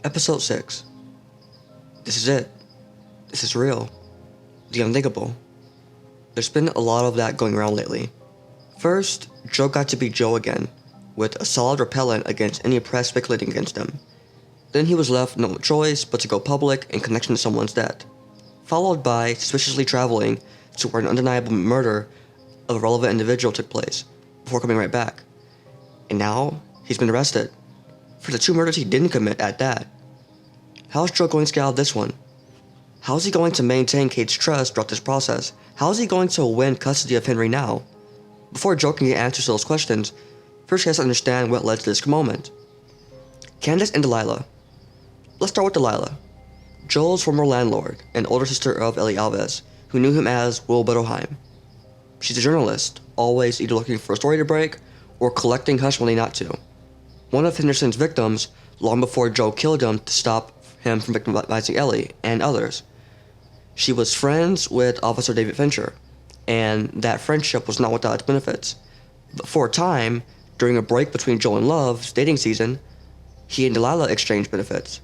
Episode 6. This is it. This is real. The unthinkable. There's been a lot of that going around lately. First, Joe got to be Joe again, with a solid repellent against any press speculating against him. Then he was left no choice but to go public in connection to someone's death, followed by suspiciously traveling to where an undeniable murder of a relevant individual took place, before coming right back. And now, he's been arrested. For the 2 murders he didn't commit at that. How is Joe going to get out of this one? How is he going to maintain Kate's trust throughout this process? How is he going to win custody of Henry now? Before Joe can get answers to those questions, first he has to understand what led to this moment. Candace and Delilah. Let's start with Delilah, Joel's former landlord and older sister of Ellie Alves, who knew him as Will Bettelheim. She's a journalist, always either looking for a story to break or collecting hush money not to. One of Henderson's victims long before Joe killed him to stop him from victimizing Ellie and others. She was friends with Officer David Fincher, and that friendship was not without its benefits. But for a time, during a break between Joe and Love's dating season, he and Delilah exchanged benefits.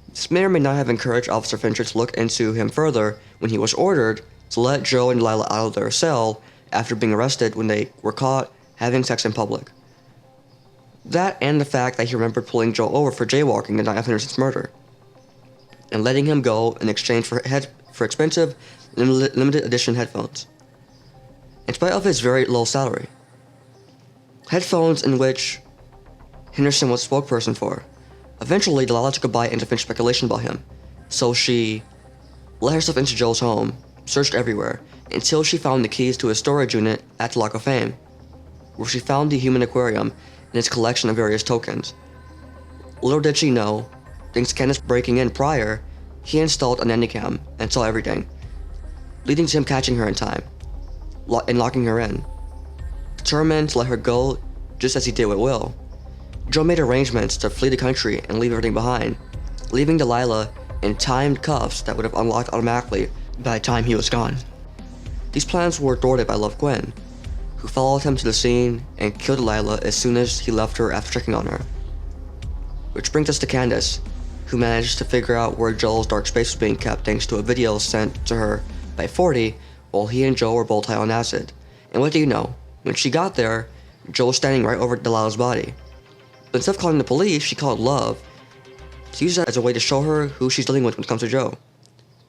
This may or may not have encouraged Officer Fincher to look into him further when he was ordered to let Joe and Delilah out of their cell after being arrested when they were caught having sex in public. That and the fact that he remembered pulling Joe over for jaywalking the night of Henderson's murder, and letting him go in exchange for expensive limited edition headphones, in spite of his very low salary. Headphones in which Henderson was spokesperson for. Eventually, Delilah took a bite into Finch's speculation about him, so she let herself into Joe's home, searched everywhere, until she found the keys to his storage unit at the Lock of Fame, where she found the human aquarium and its collection of various tokens. Little did she know, thanks to Candace breaking in prior, he installed a nanny cam and saw everything, leading to him catching her in time, and locking her in. Determined to let her go just as he did with Will, Joe made arrangements to flee the country and leave everything behind, leaving Delilah in timed cuffs that would have unlocked automatically by the time he was gone. These plans were thwarted by Love Gwen, who followed him to the scene and killed Delilah as soon as he left her after checking on her. Which brings us to Candace, who managed to figure out where Joel's dark space was being kept thanks to a video sent to her by 40 while he and Joe were both high on acid. And what do you know? When she got there, Joe was standing right over Delilah's body. But instead of calling the police, she called Love to use that as a way to show her who she's dealing with when it comes to Joe.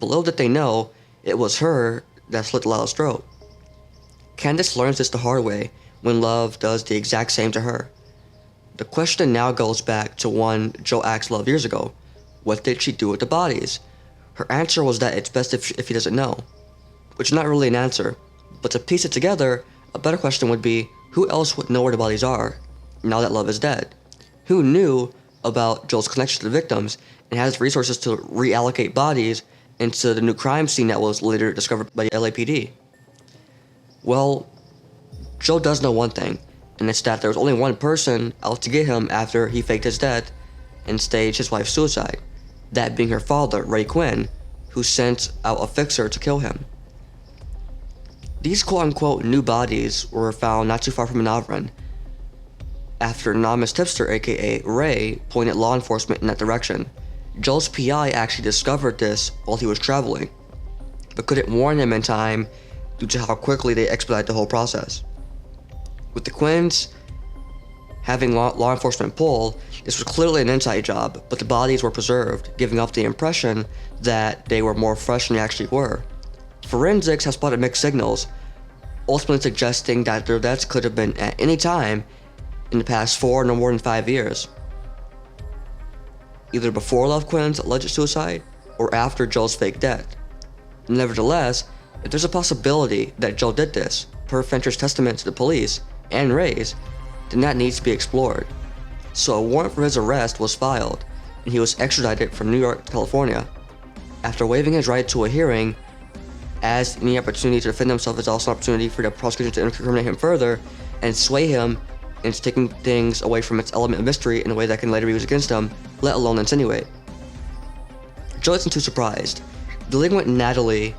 But little did they know, it was her that slit Delilah's throat. Candace learns this the hard way when Love does the exact same to her. The question now goes back to one Joe asked Love years ago. What did she do with the bodies? Her answer was that it's best if he doesn't know. Which is not really an answer, but to piece it together, a better question would be, who else would know where the bodies are, now that Love is dead? Who knew about Joel's connection to the victims and has resources to reallocate bodies into the new crime scene that was later discovered by the LAPD? Well, Joe does know one thing, and it's that there was only one person out to get him after he faked his death and staged his wife's suicide, that being her father, Ray Quinn, who sent out a fixer to kill him. These quote-unquote new bodies were found not too far from Manavran, after an anonymous tipster, aka Ray, pointed law enforcement in that direction. Joel's PI actually discovered this while he was traveling, but couldn't warn him in time due to how quickly they expedited the whole process. With the Quinns having law enforcement pull, this was clearly an inside job, but the bodies were preserved, giving off the impression that they were more fresh than they actually were. Forensics have spotted mixed signals, ultimately suggesting that their deaths could have been at any time in the past 4 no more than 5 years. Either before Love Quinn's alleged suicide, or after Joel's fake death. Nevertheless, if there's a possibility that Joel did this, per Fincher's testament to the police and Ray's, then that needs to be explored. So a warrant for his arrest was filed, and he was extradited from New York to California. After waiving his right to a hearing, as any opportunity to defend himself is also an opportunity for the prosecution to incriminate him further and sway him into taking things away from its element of mystery in a way that can later be used against him, let alone insinuate. Joe isn't too surprised. Dealing with Natalie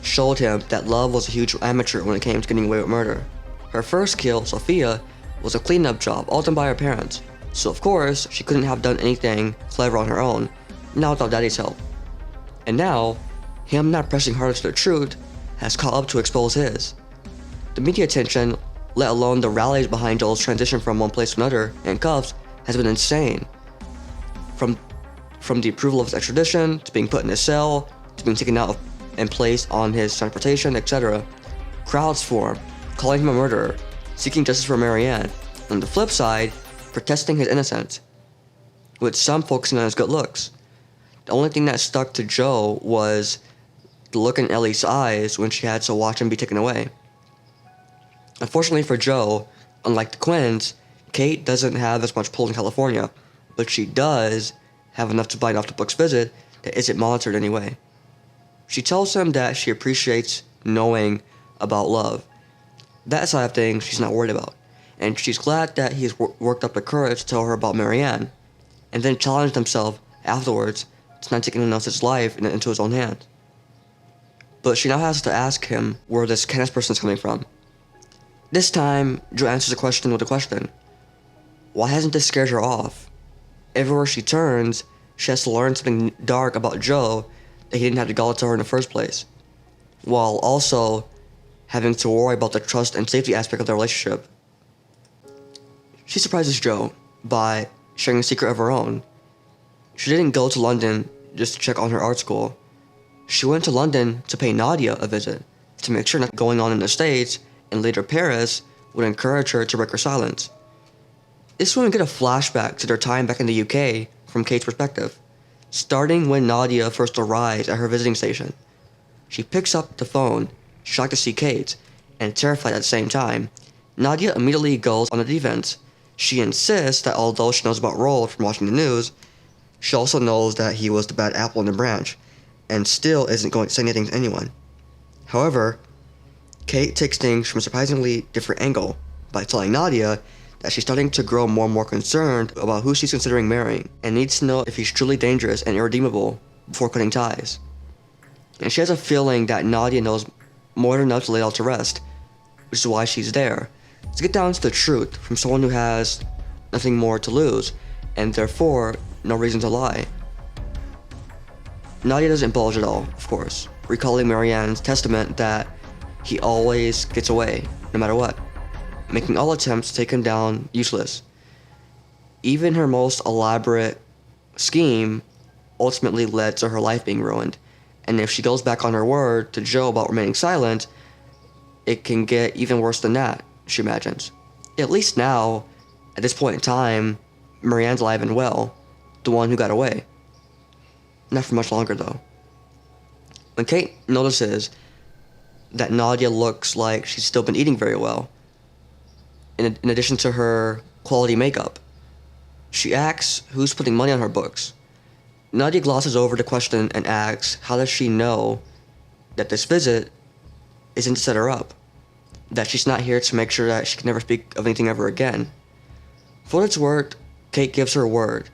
showed him that Love was a huge amateur when it came to getting away with murder. Her first kill, Sophia, was a cleanup job all done by her parents, So of course, she couldn't have done anything clever on her own, not without Daddy's help. And now, him not pressing harder to the truth has caught up to expose his. The media attention, let alone the rallies behind Joel's transition from one place to another in cuffs, has been insane. From the approval of his extradition, to being put in a cell, to being taken out and placed on his transportation, etc. Crowds form, calling him a murderer, seeking justice for Marienne. On the flip side, protesting his innocence, with some focusing on his good looks. The only thing that stuck to Joe was the look in Ellie's eyes when she had to watch him be taken away. Unfortunately for Joe, unlike the Quinns, Kate doesn't have as much pull in California, but she does have enough to bite off the book's visit that isn't monitored anyway. She tells him that she appreciates knowing about love. That side of things she's not worried about, and she's glad that he's worked up the courage to tell her about Marienne, and then challenged himself afterwards to not take anyone else's life into his own hands. But she now has to ask him where this Candace person is coming from. This time, Joe answers the question with a question. Why hasn't this scared her off? Everywhere she turns, she has to learn something dark about Joe that he didn't have to gall to her in the first place, while also having to worry about the trust and safety aspect of their relationship. She surprises Joe by sharing a secret of her own. She didn't go to London just to check on her art school. She went to London to pay Nadia a visit, to make sure nothing going on in the States and later Paris would encourage her to break her silence. This is when we get a flashback to their time back in the UK from Kate's perspective, starting when Nadia first arrives at her visiting station. She picks up the phone, shocked to see Kate, and terrified at the same time. Nadia immediately goes on the defense. She insists that although she knows about Roald from watching the news, she also knows that he was the bad apple in the branch, and still isn't going to say anything to anyone. However, Kate takes things from a surprisingly different angle by telling Nadia that she's starting to grow more and more concerned about who she's considering marrying, and needs to know if he's truly dangerous and irredeemable before cutting ties. And she has a feeling that Nadia knows more than enough to lay it all to rest, which is why she's there, to get down to the truth from someone who has nothing more to lose, and therefore no reason to lie. Nadia doesn't bulge at all, of course, recalling Marianne's testament that he always gets away, no matter what, making all attempts to take him down useless. Even her most elaborate scheme ultimately led to her life being ruined, and if she goes back on her word to Joe about remaining silent, it can get even worse than that, she imagines. At least now, at this point in time, Marianne's alive and well, the one who got away. Not for much longer, though. When Kate notices that Nadia looks like she's still been eating very well, in addition to her quality makeup, she asks who's putting money on her books. Nadia glosses over the question and asks how does she know that this visit isn't to set her up, that she's not here to make sure that she can never speak of anything ever again. For what it's worth, Kate gives her word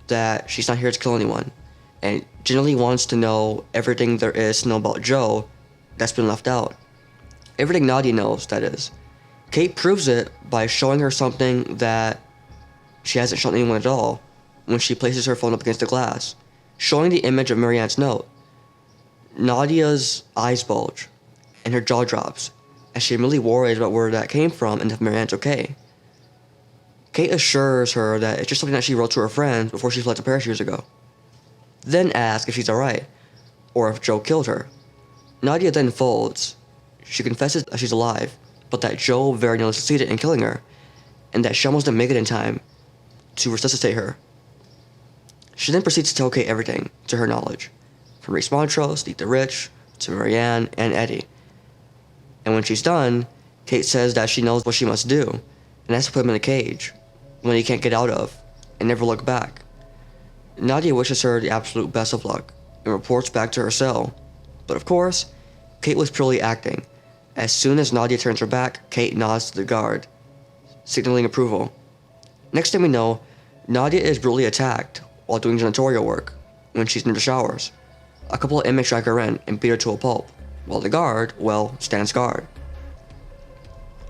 that she's not here to kill anyone, and genuinely wants to know everything there is to know about Joe that's been left out. Everything Nadia knows, that is. Kate proves it by showing her something that she hasn't shown anyone at all when she places her phone up against the glass, showing the image of Marianne's note. Nadia's eyes bulge, and her jaw drops, as she immediately worries about where that came from and if Marianne's okay. Kate assures her that it's just something that she wrote to her friends before she fled to Paris years ago. Then asks if she's alright, or if Joe killed her. Nadia then folds. She confesses that she's alive, but that Joe very nearly succeeded in killing her, and that she almost didn't make it in time to resuscitate her. She then proceeds to tell Kate everything, to her knowledge, from Reese Montrose, the Rich, to Marienne and Eddie. And when she's done, Kate says that she knows what she must do, and has to put him in a cage, one he can't get out of, and never look back. Nadia wishes her the absolute best of luck, and reports back to her cell. But of course, Kate was purely acting. As soon as Nadia turns her back, Kate nods to the guard, signaling approval. Next thing we know, Nadia is brutally attacked while doing janitorial work when she's in the showers. A couple of inmates drag her in and beat her to a pulp, while the guard, well, stands guard.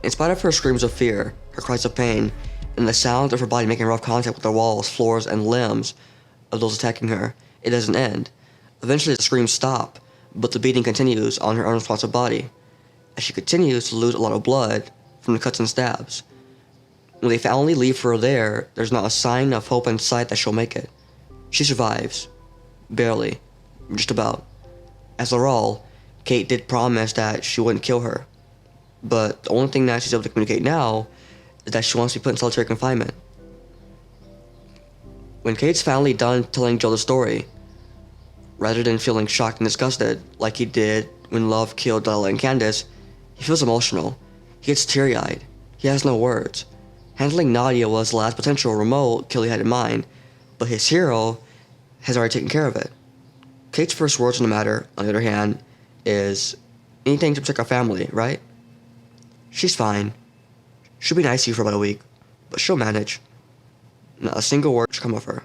In spite of her screams of fear, her cries of pain, and the sound of her body making rough contact with the walls, floors, and limbs of those attacking her, it doesn't end. Eventually the screams stop, but the beating continues on her unresponsive body, as she continues to lose a lot of blood from the cuts and stabs. When they finally leave her there, there's not a sign of hope in sight that she'll make it. She survives. Barely. Just about. As Laurel, Kate did promise that she wouldn't kill her. But the only thing that she's able to communicate now is that she wants to be put in solitary confinement. When Kate's finally done telling Joe the story, rather than feeling shocked and disgusted like he did when Love killed Delilah and Candace, he feels emotional. He gets teary-eyed. He has no words. Handling Nadia was the last potential remote kill he had in mind, but his hero has already taken care of it. Kate's first words on the matter, on the other hand, is anything to protect our family, right? She's fine. She'll be in ICU for about a week, but she'll manage. Not a single word should come of her.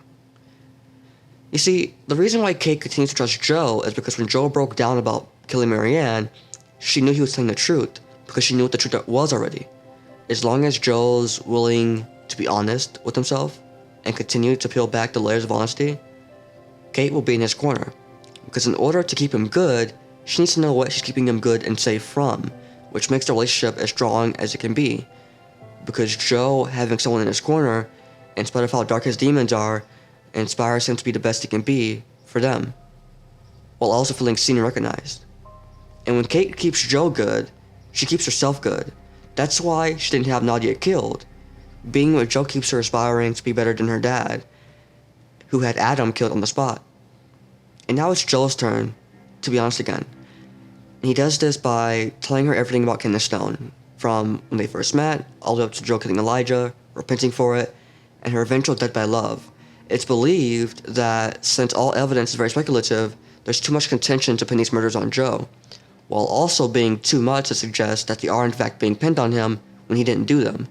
You see, the reason why Kate continues to trust Joe is because when Joe broke down about killing Marienne, she knew he was telling the truth, because she knew what the truth was already. As long as Joe's willing to be honest with himself and continue to peel back the layers of honesty, Kate will be in his corner. Because in order to keep him good, she needs to know what she's keeping him good and safe from, which makes the relationship as strong as it can be. Because Joe having someone in his corner, in spite of how dark his demons are, inspires him to be the best he can be for them, while also feeling seen and recognized. And when Kate keeps Joe good, she keeps herself good. That's why she didn't have Nadia killed. Being with Joe keeps her aspiring to be better than her dad, who had Adam killed on the spot. And now it's Joe's turn to be honest again. And he does this by telling her everything about Candace Stone, from when they first met, all the way up to Joe killing Elijah, repenting for it, and her eventual death by Love. It's believed that since all evidence is very speculative, there's too much contention to pin these murders on Joe, while also being too much to suggest that they are in fact being pinned on him when he didn't do them.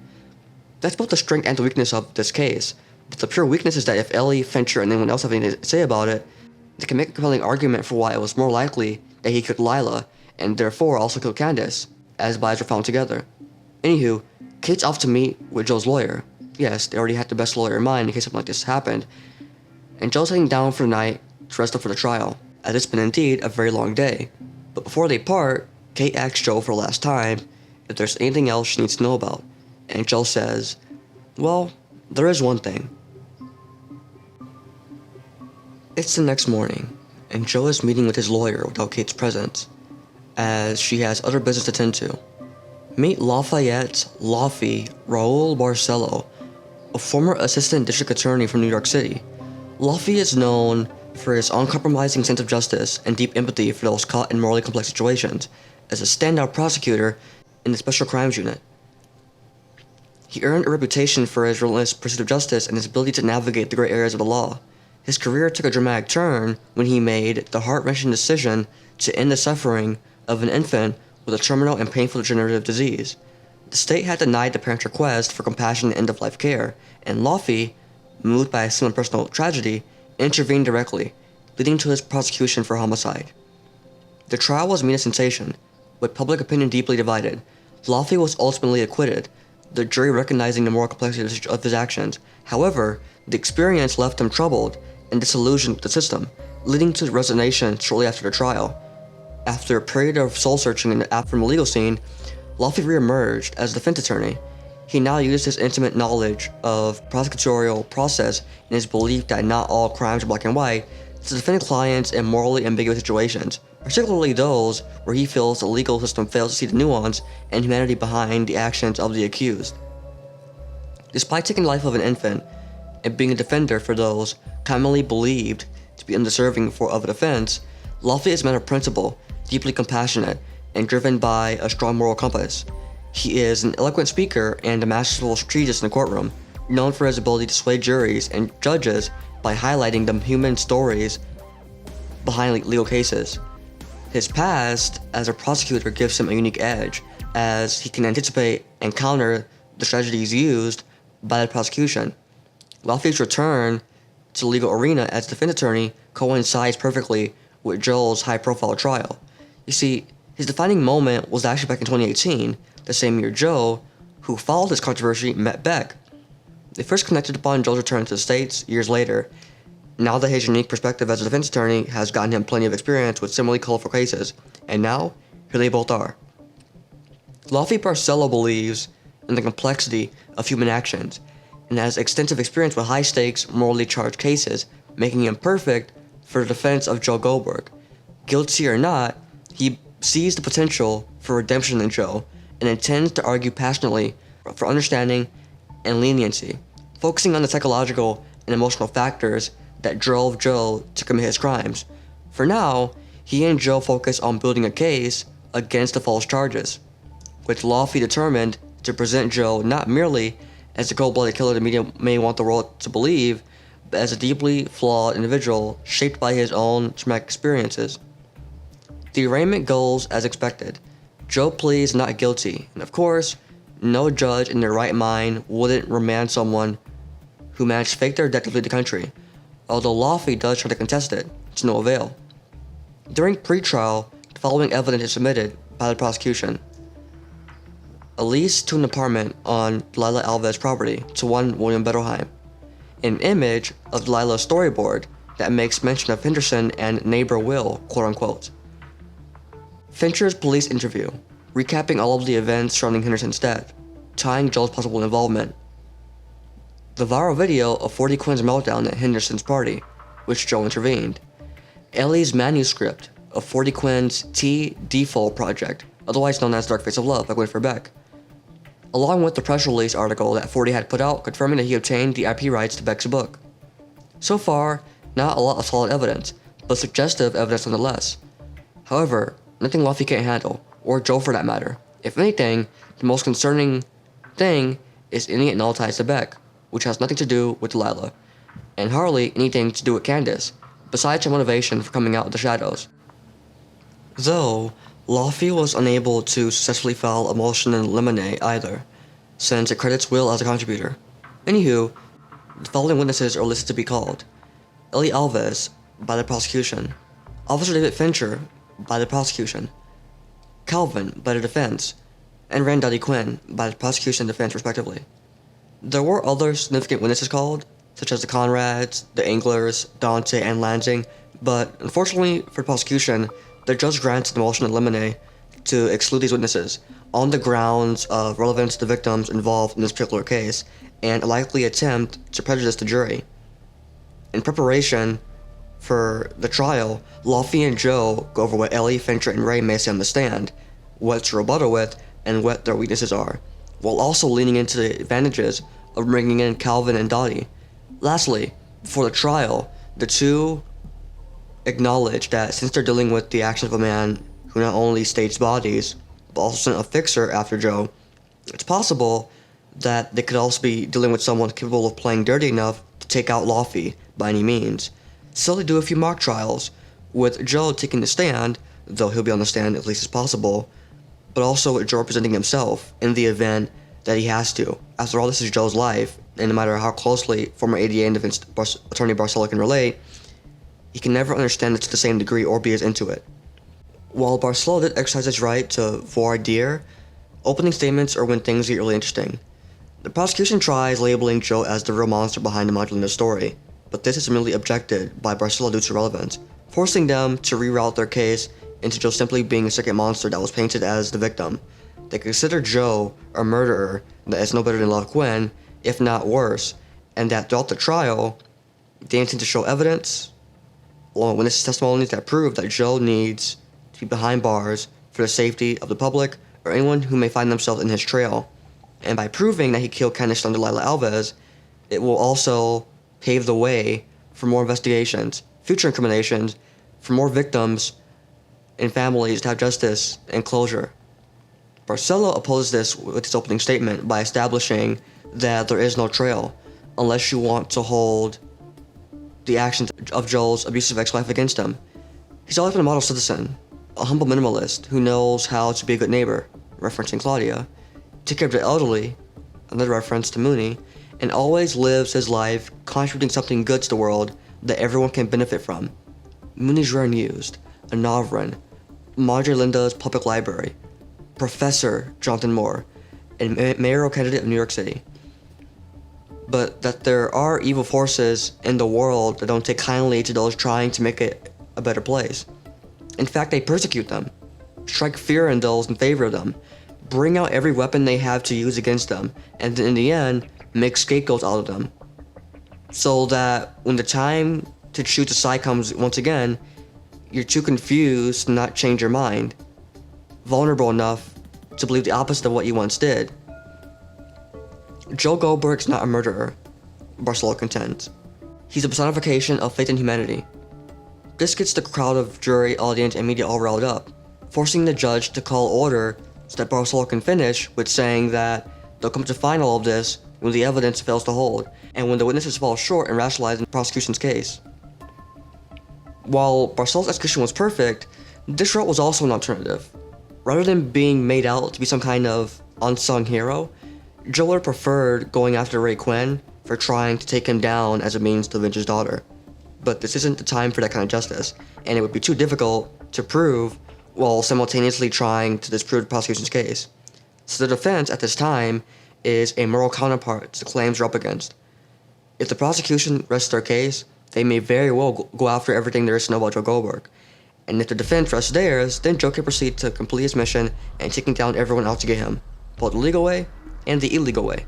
That's both the strength and the weakness of this case, but the pure weakness is that if Ellie, Fincher, and anyone else have anything to say about it, they can make a compelling argument for why it was more likely that he killed Lila, and therefore also killed Candace, as bodies were found together. Anywho, Kate's off to meet with Joe's lawyer. Yes, they already had the best lawyer in mind in case something like this happened, and Joe's heading down for the night to rest up for the trial, as it's been indeed a very long day. But before they part, Kate asks Joe for the last time if there's anything else she needs to know about, and Joe says, well, there is one thing. It's the next morning, and Joe is meeting with his lawyer without Kate's presence, as she has other business to tend to. Meet Lafayette Laufey Roald Barcelo, a former assistant district attorney from New York City. Laufey is known for his uncompromising sense of justice and deep empathy for those caught in morally complex situations, as a standout prosecutor in the Special Crimes Unit. He earned a reputation for his relentless pursuit of justice and his ability to navigate the gray areas of the law. His career took a dramatic turn when he made the heart-wrenching decision to end the suffering of an infant with a terminal and painful degenerative disease. The state had denied the parent's request for compassionate end-of-life care, and Laufey, moved by a similar personal tragedy, intervened directly, leading to his prosecution for homicide. The trial was a media sensation, with public opinion deeply divided. Laufey was ultimately acquitted, the jury recognizing the moral complexity of his actions. However, the experience left him troubled and disillusioned with the system, leading to resignation shortly after the trial. After a period of soul-searching from the legal scene, Laufey re-emerged as a defense attorney. He now used his intimate knowledge of prosecutorial process and his belief that not all crimes are black and white to defend clients in morally ambiguous situations, particularly those where he feels the legal system fails to see the nuance and humanity behind the actions of the accused. Despite taking the life of an infant and being a defender for those commonly believed to be undeserving of a defense, Laufey is a man of principle, deeply compassionate, and driven by a strong moral compass. He is an eloquent speaker and a masterful strategist in the courtroom, known for his ability to sway juries and judges by highlighting the human stories behind legal cases. His past as a prosecutor gives him a unique edge, as he can anticipate and counter the strategies used by the prosecution. Laufey's return to the legal arena as defense attorney coincides perfectly with Joel's high-profile trial. You see, his defining moment was actually back in 2018, the same year Joe, who followed this controversy, met Beck. They first connected upon Joel's return to the States years later. Now that his unique perspective as a defense attorney has gotten him plenty of experience with similarly colorful cases, and now, here they both are. Laufey Barcelo believes in the complexity of human actions, and has extensive experience with high-stakes, morally charged cases, making him perfect for the defense of Joe Goldberg. Guilty or not, he sees the potential for redemption in Joe, and intends to argue passionately for understanding and leniency, focusing on the psychological and emotional factors that drove Joe to commit his crimes. For now, he and Joe focus on building a case against the false charges, with Laufey determined to present Joe not merely as the cold-blooded killer the media may want the world to believe, but as a deeply flawed individual shaped by his own traumatic experiences. The arraignment goes as expected. Joe pleads not guilty, and of course, no judge in their right mind wouldn't remand someone who managed to fake their death to flee the country, although Laufey does try to contest it, to no avail. During pre-trial, the following evidence is submitted by the prosecution. A lease to an apartment on Delilah Alves' property to one William Bettelheim. An image of Delilah's storyboard that makes mention of Henderson and neighbor Will, quote-unquote. Fincher's police interview, recapping all of the events surrounding Henderson's death, tying Joel's possible involvement. The viral video of 40 Quinn's meltdown at Henderson's party, which Joel intervened. Ellie's manuscript of 40 Quinn's T. Default project, otherwise known as Dark Face of Love by Winfred Beck, along with the press release article that 40 had put out confirming that he obtained the IP rights to Beck's book. So far, not a lot of solid evidence, but suggestive evidence nonetheless. However, nothing Laufey can't handle, or Joe for that matter. If anything, the most concerning thing is any null ties to Beck, which has nothing to do with Delilah, and hardly anything to do with Candace, besides her motivation for coming out of the shadows. Though, Laufey was unable to successfully file a motion in limine either, since it credits Will as a contributor. Anywho, the following witnesses are listed to be called. Ellie Alves, by the prosecution. Officer David Fincher, by the prosecution. Calvin, by the defense. And Randall Quinn, by the prosecution and defense respectively. There were other significant witnesses called, such as the Conrads, the Anglers, Dante, and Lansing, but unfortunately for the prosecution, the judge granted the motion in limine to exclude these witnesses on the grounds of relevance to the victims involved in this particular case and a likely attempt to prejudice the jury. In preparation for the trial, Laufey and Joe go over what Ellie, Fincher, and Ray may say on the stand, what to rebuttal with, and what their weaknesses are, while also leaning into the advantages of bringing in Calvin and Dottie. Lastly, before the trial, the two acknowledge that since they're dealing with the actions of a man who not only staged bodies, but also sent a fixer after Joe, it's possible that they could also be dealing with someone capable of playing dirty enough to take out Laufey by any means. So they do a few mock trials, with Joe taking the stand, though he'll be on the stand as least as possible, but also with Joe representing himself in the event that he has to. After all, this is Joe's life, and no matter how closely former ADA and defense attorney Barcelo can relate, he can never understand it to the same degree or be as into it. While Barcelo did exercise his right to voir dire, opening statements are when things get really interesting. The prosecution tries labeling Joe as the real monster behind the Magdalena story, but this is immediately objected by Barcelo due to relevance, forcing them to reroute their case into Joe simply being a second monster that was painted as the victim. They consider Joe a murderer that is no better than Love Quinn, if not worse, and that throughout the trial, they intend to show evidence, along with witness testimonies that prove that Joe needs to be behind bars for the safety of the public or anyone who may find themselves in his trail. And by proving that he killed Candace Stone Delilah Alves, it will also pave the way for more investigations, future incriminations, for more victims and families to have justice and closure. Barcelo opposes this with his opening statement by establishing that there is no trail unless you want to hold the actions of Joel's abusive ex-wife against him. He's always been a model citizen, a humble minimalist who knows how to be a good neighbor, referencing Claudia, take care of the elderly, another reference to Mooney, and always lives his life contributing something good to the world that everyone can benefit from. Mooney's Rare and Used, a Novrin, Marjorie Linda's Public Library, Professor Jonathan Moore, and mayoral candidate of New York City. but that there are evil forces in the world that don't take kindly to those trying to make it a better place. In fact, they persecute them, strike fear in those in favor of them, bring out every weapon they have to use against them, and in the end, make scapegoats out of them. So that when the time to choose a side comes once again, you're too confused to not change your mind, vulnerable enough to believe the opposite of what you once did. Joe Goldberg's not a murderer, Barcelo contends. He's a personification of faith in humanity. This gets the crowd of jury, audience, and media all riled up, forcing the judge to call order so that Barcelo can finish with saying that they'll come to find all of this when the evidence fails to hold, and when the witnesses fall short in rationalizing the prosecution's case. While Barcelo's execution was perfect, this route was also an alternative. Rather than being made out to be some kind of unsung hero, Joe would have preferred going after Ray Quinn for trying to take him down as a means to avenge his daughter. But this isn't the time for that kind of justice, and it would be too difficult to prove while simultaneously trying to disprove the prosecution's case. So the defense at this time is a moral counterpart to the claims they're up against. If the prosecution rests their case, they may very well go after everything there is to know about Joe Goldberg. And if the defense rests theirs, then Joe can proceed to complete his mission and taking down everyone out to get him, both the legal way and the illegal way.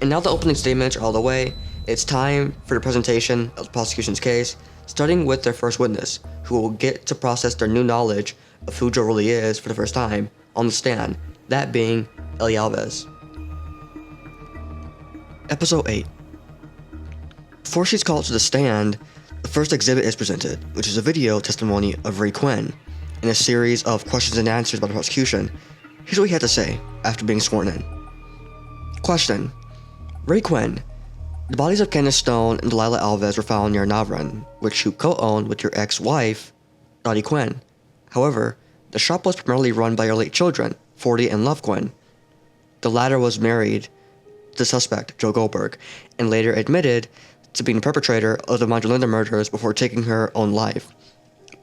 And now the opening statements are all the way, it's time for the presentation of the prosecution's case, starting with their first witness, who will get to process their new knowledge of who Joe really is for the first time on the stand, that being Ellie Alves. Episode 8. Before she's called to the stand, the first exhibit is presented, which is a video testimony of Ray Quinn, in a series of questions and answers by the prosecution. Here's what he had to say after being sworn in. Question. Ray Quinn, the bodies of Candace Stone and Delilah Alves were found near Navran, which you co-owned with your ex-wife, Dottie Quinn. However, the shop was primarily run by your late children, Forty and Love Quinn. The latter was married to the suspect, Joe Goldberg, and later admitted to being the perpetrator of the Linda murders before taking her own life.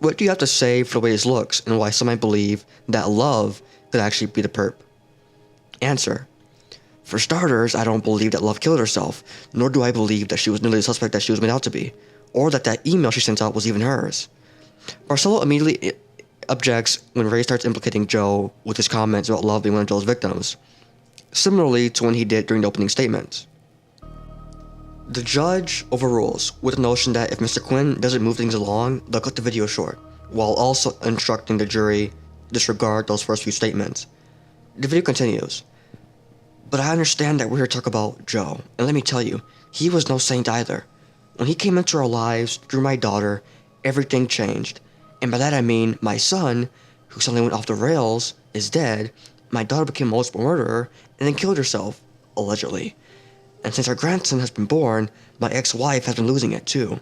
What do you have to say for the way this looks and why some might believe that Love could actually be the perp? Answer. For starters, I don't believe that Love killed herself, nor do I believe that she was nearly the suspect that she was made out to be, or that that email she sent out was even hers. Barcelo immediately objects when Ray starts implicating Joe with his comments about Love being one of Joe's victims, similarly to when he did during the opening statements. The judge overrules with the notion that if Mr. Quinn doesn't move things along, they'll cut the video short, while also instructing the jury to disregard those first few statements. The video continues. But I understand that we're here to talk about Joe, and let me tell you, he was no saint either. When he came into our lives through my daughter, everything changed. And by that I mean my son, who suddenly went off the rails, is dead, my daughter became a multiple murderer, and then killed herself, allegedly. And since our grandson has been born, my ex-wife has been losing it too.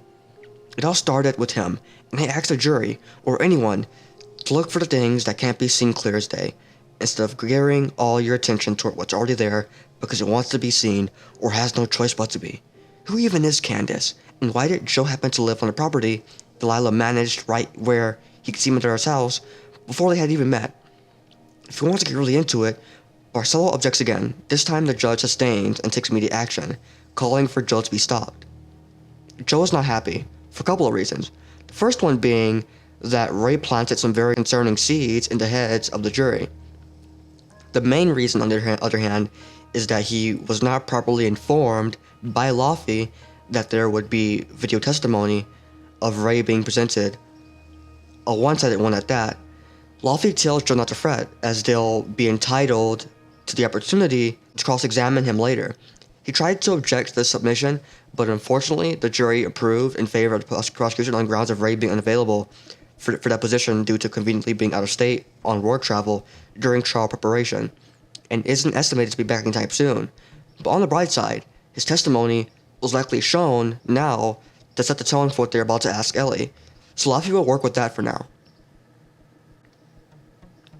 It all started with him, and I asked the jury, or anyone, to look for the things that can't be seen clear as day, instead of gearing all your attention toward what's already there because it wants to be seen or has no choice but to be. Who even is Candace, and why did Joe happen to live on the property Delilah managed right where he could see Madera's house before they had even met? If he wants to get really into it, Barcelo objects again. This time the judge sustains and takes immediate action, calling for Joe to be stopped. Joe is not happy, for a couple of reasons. The first one being that Ray planted some very concerning seeds in the heads of the jury. The main reason, on the other hand, is that he was not properly informed by Laufey that there would be video testimony of Ray being presented, a one-sided one at that. Laufey tells Joe not to fret, as they'll be entitled to the opportunity to cross-examine him later. He tried to object to this submission, but unfortunately, the jury approved in favor of the prosecution on grounds of Ray being unavailable for that position due to conveniently being out of state on work travel during trial preparation, and isn't estimated to be back anytime soon. But on the bright side, his testimony was likely shown now to set the tone for what they're about to ask Ellie, so Laufey will work with that for now.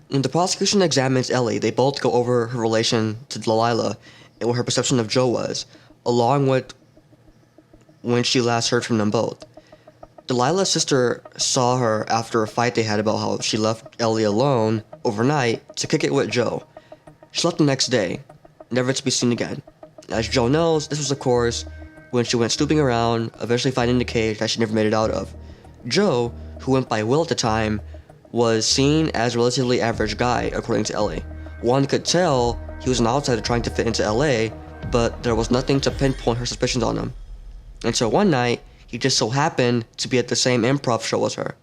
When the prosecution examines Ellie, they both go over her relation to Delilah and what her perception of Joe was, along with when she last heard from them both. Delilah's sister saw her after a fight they had about how she left Ellie alone overnight to kick it with Joe. She left the next day, never to be seen again. As Joe knows, this was of course when she went snooping around, eventually finding the cage that she never made it out of. Joe, who went by Will at the time, was seen as a relatively average guy, according to Ellie. One could tell he was an outsider trying to fit into LA, but there was nothing to pinpoint her suspicions on him. Until one night, he just so happened to be at the same improv show as her,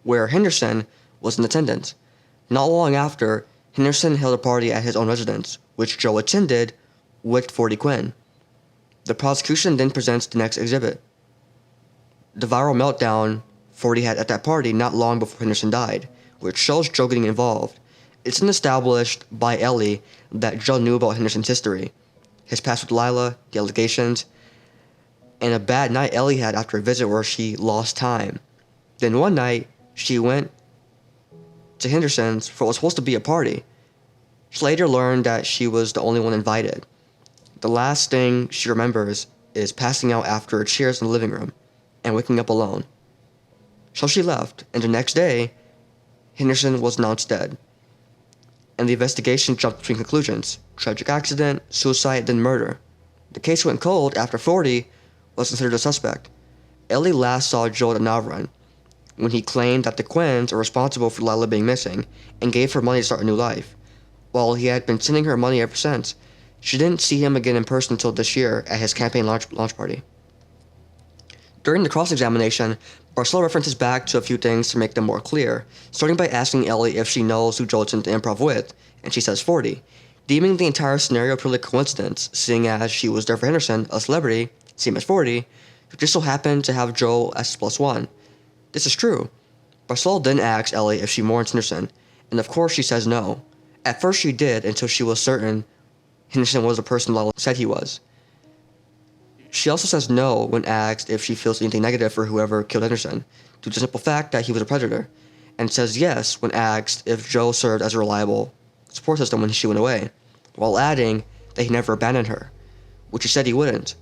where Henderson was in attendance. Not long after, Henderson held a party at his own residence, which Joe attended with 40 Quinn. The prosecution then presents the next exhibit. The viral meltdown 40 had at that party not long before Henderson died, which shows Joe getting involved. It's been established by Ellie that Joe knew about Henderson's history, his past with Delilah, the allegations, and a bad night Ellie had after a visit where she lost time. Then one night, she went to Henderson's for what was supposed to be a party. She later learned that she was the only one invited. The last thing she remembers is passing out after cheers in the living room and waking up alone. So she left, and the next day, Henderson was announced dead. And the investigation jumped between conclusions: tragic accident, suicide, then murder. The case went cold after 40 was considered a suspect. Ellie last saw Joe at a Nav run, when he claimed that the Quinns are responsible for Delilah being missing and gave her money to start a new life. While he had been sending her money ever since, she didn't see him again in person until this year at his campaign launch party. During the cross-examination, Barcelo references back to a few things to make them more clear, starting by asking Ellie if she knows who Joe attended the improv with, and she says 40, deeming the entire scenario purely coincidence, seeing as she was there for Henderson, a celebrity, same as 40, who just so happened to have Joe as his plus one. This is true. Barcelo then asks Ellie if she mourns Henderson, and of course she says no. At first she did until she was certain Henderson was the person Delilah said he was. She also says no when asked if she feels anything negative for whoever killed Henderson, due to the simple fact that he was a predator, and says yes when asked if Joe served as a reliable support system when she went away, while adding that he never abandoned her, which he said he wouldn't.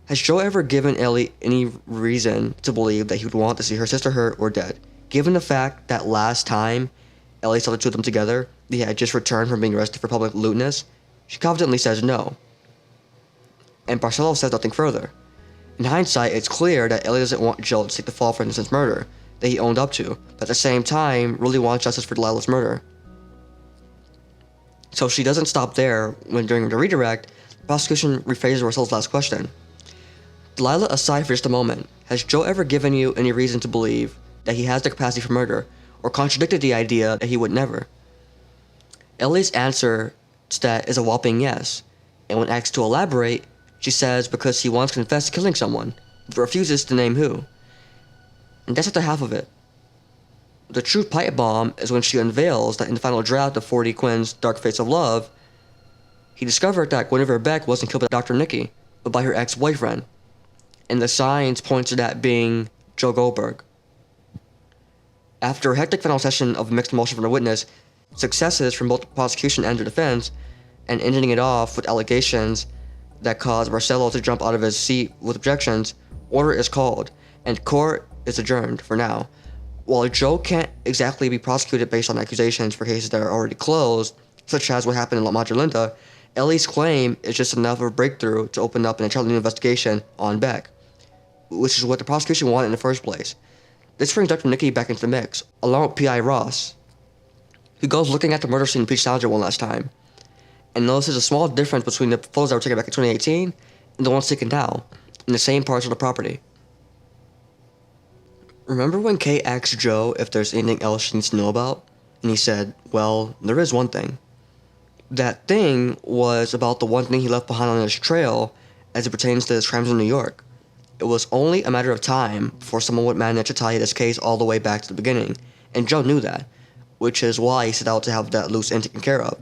Has Joe ever given Ellie any reason to believe that he would want to see her sister hurt or dead, given the fact that last time Ellie saw the two of them together, they had just returned from being arrested for public lewdness? She confidently says no. And Barcelo says nothing further. In hindsight, it's clear that Ellie doesn't want Joe to take the fall for Henderson's murder that he owned up to, but at the same time, really wants justice for Delilah's murder. So she doesn't stop there when, during the redirect, the prosecution rephrases Barcelo's last question. Delilah, aside for just a moment, has Joe ever given you any reason to believe that he has the capacity for murder, or contradicted the idea that he would never? Ellie's answer to that is a whopping yes, and when asked to elaborate, she says because he once confessed to killing someone, but refuses to name who. And that's not the half of it. The true pipe bomb is when she unveils that in the final draft of 40 Quinn's Dark Fates of Love, he discovered that Guinevere Beck wasn't killed by Dr. Nikki, but by her ex-boyfriend, and the signs point to that being Joe Goldberg. After a hectic final session of mixed emotion from the witness, successes from both the prosecution and the defense, and ending it off with allegations that caused Barcelo to jump out of his seat with objections, order is called, and court is adjourned for now. While Joe can't exactly be prosecuted based on accusations for cases that are already closed, such as what happened in La Madre Linda, Ellie's claim is just enough of a breakthrough to open up an entirely new investigation on Beck, which is what the prosecution wanted in the first place. This brings Dr. Nikki back into the mix, along with P.I. Ross, who goes looking at the murder scene in Peach Salinger one last time, and notices a small difference between the photos that were taken back in 2018 and the ones taken now, in the same parts of the property. Remember when Kate asked Joe if there's anything else she needs to know about? And he said, well, there is one thing. That thing was about the one thing he left behind on his trail as it pertains to his crimes in New York. It was only a matter of time before someone would manage to tie this case all the way back to the beginning, and Joe knew that, which is why he set out to have that loose end taken care of.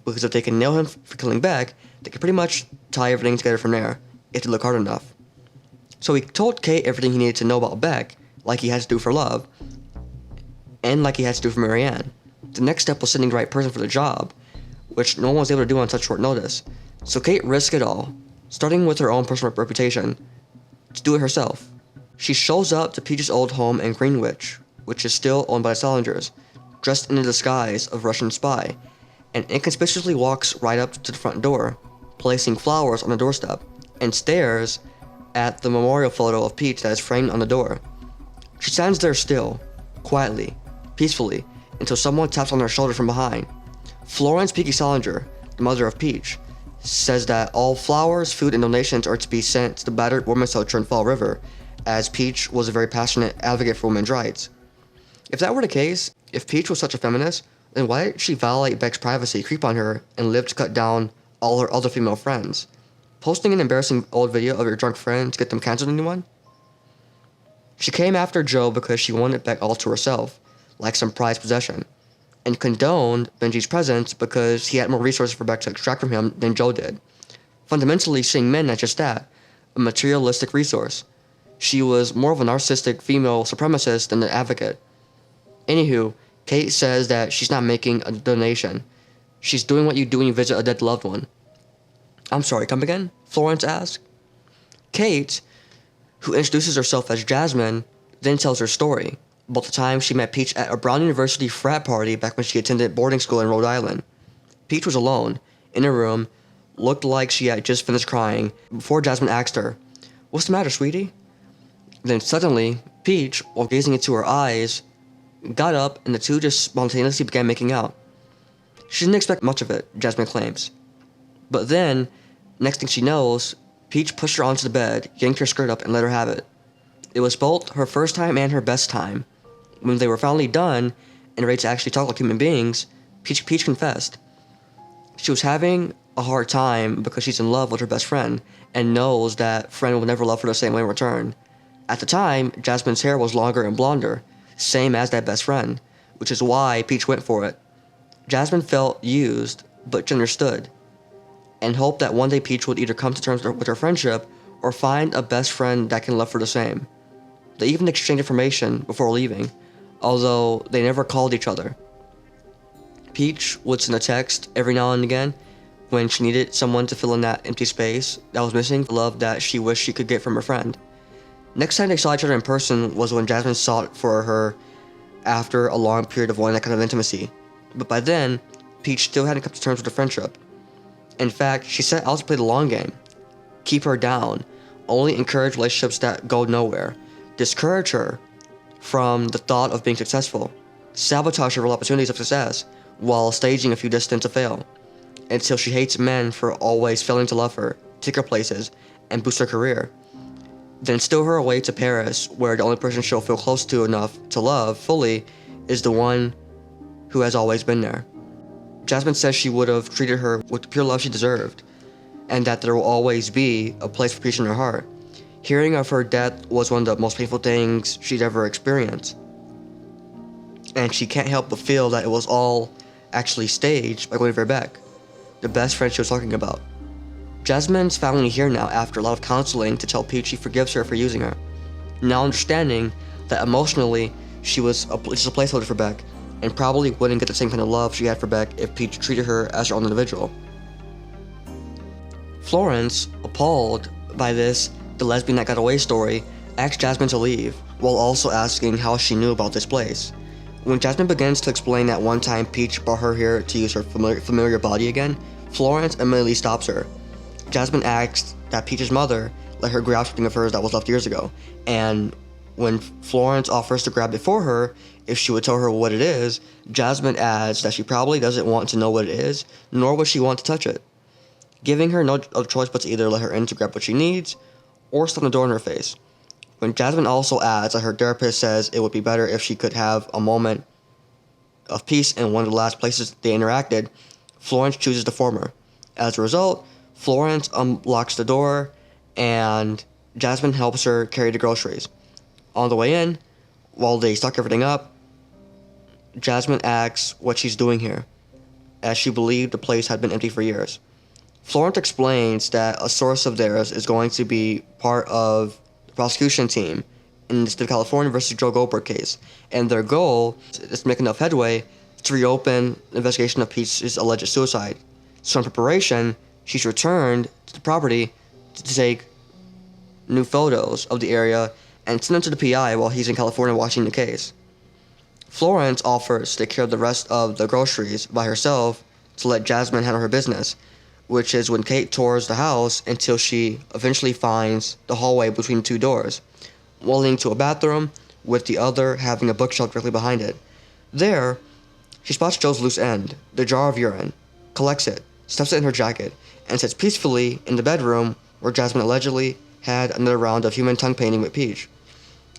Because if they can nail him for killing Beck, they can pretty much tie everything together from there, if they look hard enough. So he told Kate everything he needed to know about Beck, like he had to do for Love, and like he had to do for Marienne. The next step was sending the right person for the job, which no one was able to do on such short notice. So Kate risked it all, starting with her own personal reputation, to do it herself. She shows up to Peach's old home in Greenwich, which is still owned by the Salingers, dressed in the disguise of Russian spy, and inconspicuously walks right up to the front door, placing flowers on the doorstep, and stares at the memorial photo of Peach that is framed on the door. She stands there still, quietly, peacefully, until someone taps on her shoulder from behind. Florence Peaky Salinger, the mother of Peach, says that all flowers, food, and donations are to be sent to the battered women's shelter in Fall River, as Peach was a very passionate advocate for women's rights. If that were the case, if Peach was such a feminist, then why did she violate Beck's privacy, creep on her, and live to cut down all her other female friends? Posting an embarrassing old video of your drunk friend to get them canceled anyone? She came after Joe because she wanted Beck all to herself, like some prized possession, and condoned Benji's presence because he had more resources for Beck to extract from him than Joe did. Fundamentally seeing men as just that, a materialistic resource. She was more of a narcissistic female supremacist than an advocate. Anywho, Kate says that she's not making a donation. She's doing what you do when you visit a dead loved one. I'm sorry, come again? Florence asked. Kate, who introduces herself as Jasmine, then tells her story about the time she met Peach at a Brown University frat party back when she attended boarding school in Rhode Island. Peach was alone, in a room, looked like she had just finished crying, before Jasmine asked her, "What's the matter, sweetie?" Then suddenly, Peach, while gazing into her eyes, got up and the two just spontaneously began making out. She didn't expect much of it, Jasmine claims. But then, next thing she knows, Peach pushed her onto the bed, yanked her skirt up, and let her have it. It was both her first time and her best time. When they were finally done, and ready to actually talk like human beings, Peach confessed. She was having a hard time because she's in love with her best friend, and knows that friend will never love her the same way in return. At the time, Jasmine's hair was longer and blonder, same as that best friend, which is why Peach went for it. Jasmine felt used, but she understood, and hoped that one day Peach would either come to terms with her friendship or find a best friend that can love her the same. They even exchanged information before leaving, although they never called each other. Peach would send a text every now and again when she needed someone to fill in that empty space that was missing, the love that she wished she could get from her friend. Next time they saw each other in person was when Jasmine sought for her after a long period of wanting that kind of intimacy. But by then, Peach still hadn't come to terms with the friendship. In fact, she set out to play the long game, keep her down, only encourage relationships that go nowhere, discourage her from the thought of being successful, sabotage her real opportunities of success, while staging a few destinations to fail, until she hates men for always failing to love her, take her places, and boost her career. Then steal her away to Paris, where the only person she'll feel close to enough to love fully is the one who has always been there. Jasmine says she would have treated her with the pure love she deserved, and that there will always be a place for Peach in her heart. Hearing of her death was one of the most painful things she'd ever experienced, and she can't help but feel that it was all actually staged by Guinevere Beck, the best friend she was talking about. Jasmine's finally here now after a lot of counseling to tell Peach she forgives her for using her, now understanding that emotionally she was just a placeholder for Beck, and probably wouldn't get the same kind of love she had for Beck if Peach treated her as her own individual. Florence, appalled by this "the lesbian that got away" story, asked Jasmine to leave, while also asking how she knew about this place. When Jasmine begins to explain that one time Peach brought her here to use her familiar body again, Florence immediately stops her. Jasmine asks that Peach's mother let her grab something of hers that was left years ago, and when Florence offers to grab it for her, if she would tell her what it is, Jasmine adds that she probably doesn't want to know what it is, nor would she want to touch it, giving her no other choice but to either let her in to grab what she needs, or slam the door in her face. When Jasmine also adds that her therapist says it would be better if she could have a moment of peace in one of the last places they interacted, Florence chooses the former. As a result, Florence unlocks the door, and Jasmine helps her carry the groceries. On the way in, while they stock everything up, Jasmine asks what she's doing here, as she believed the place had been empty for years. Florence explains that a source of theirs is going to be part of the prosecution team in the state of California versus Joe Goldberg case, and their goal is to make enough headway to reopen the investigation of Peach's alleged suicide. So in preparation, she's returned to the property to take new photos of the area and send them to the PI while he's in California watching the case. Florence offers to take care of the rest of the groceries by herself to let Jasmine handle her business, which is when Kate tours the house until she eventually finds the hallway between two doors, one leading to a bathroom, with the other having a bookshelf directly behind it. There, she spots Joe's loose end, the jar of urine, collects it, stuffs it in her jacket, and sits peacefully in the bedroom where Jasmine allegedly had another round of human tongue painting with Peach.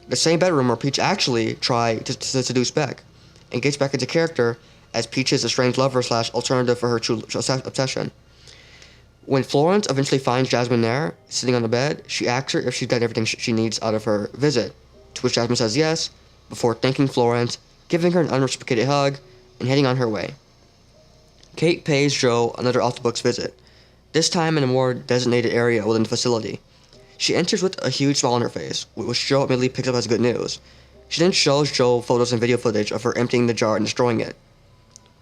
The same bedroom where Peach actually tried to seduce Beck, and gets back into character as Peach's estranged lover / alternative for her true obsession. When Florence eventually finds Jasmine there, sitting on the bed, she asks her if she's got everything she needs out of her visit, to which Jasmine says yes, before thanking Florence, giving her an unreciprocated hug, and heading on her way. Kate pays Joe another off-the-books visit, this time in a more designated area within the facility. She enters with a huge smile on her face, which Joe immediately picks up as good news. She then shows Joe photos and video footage of her emptying the jar and destroying it,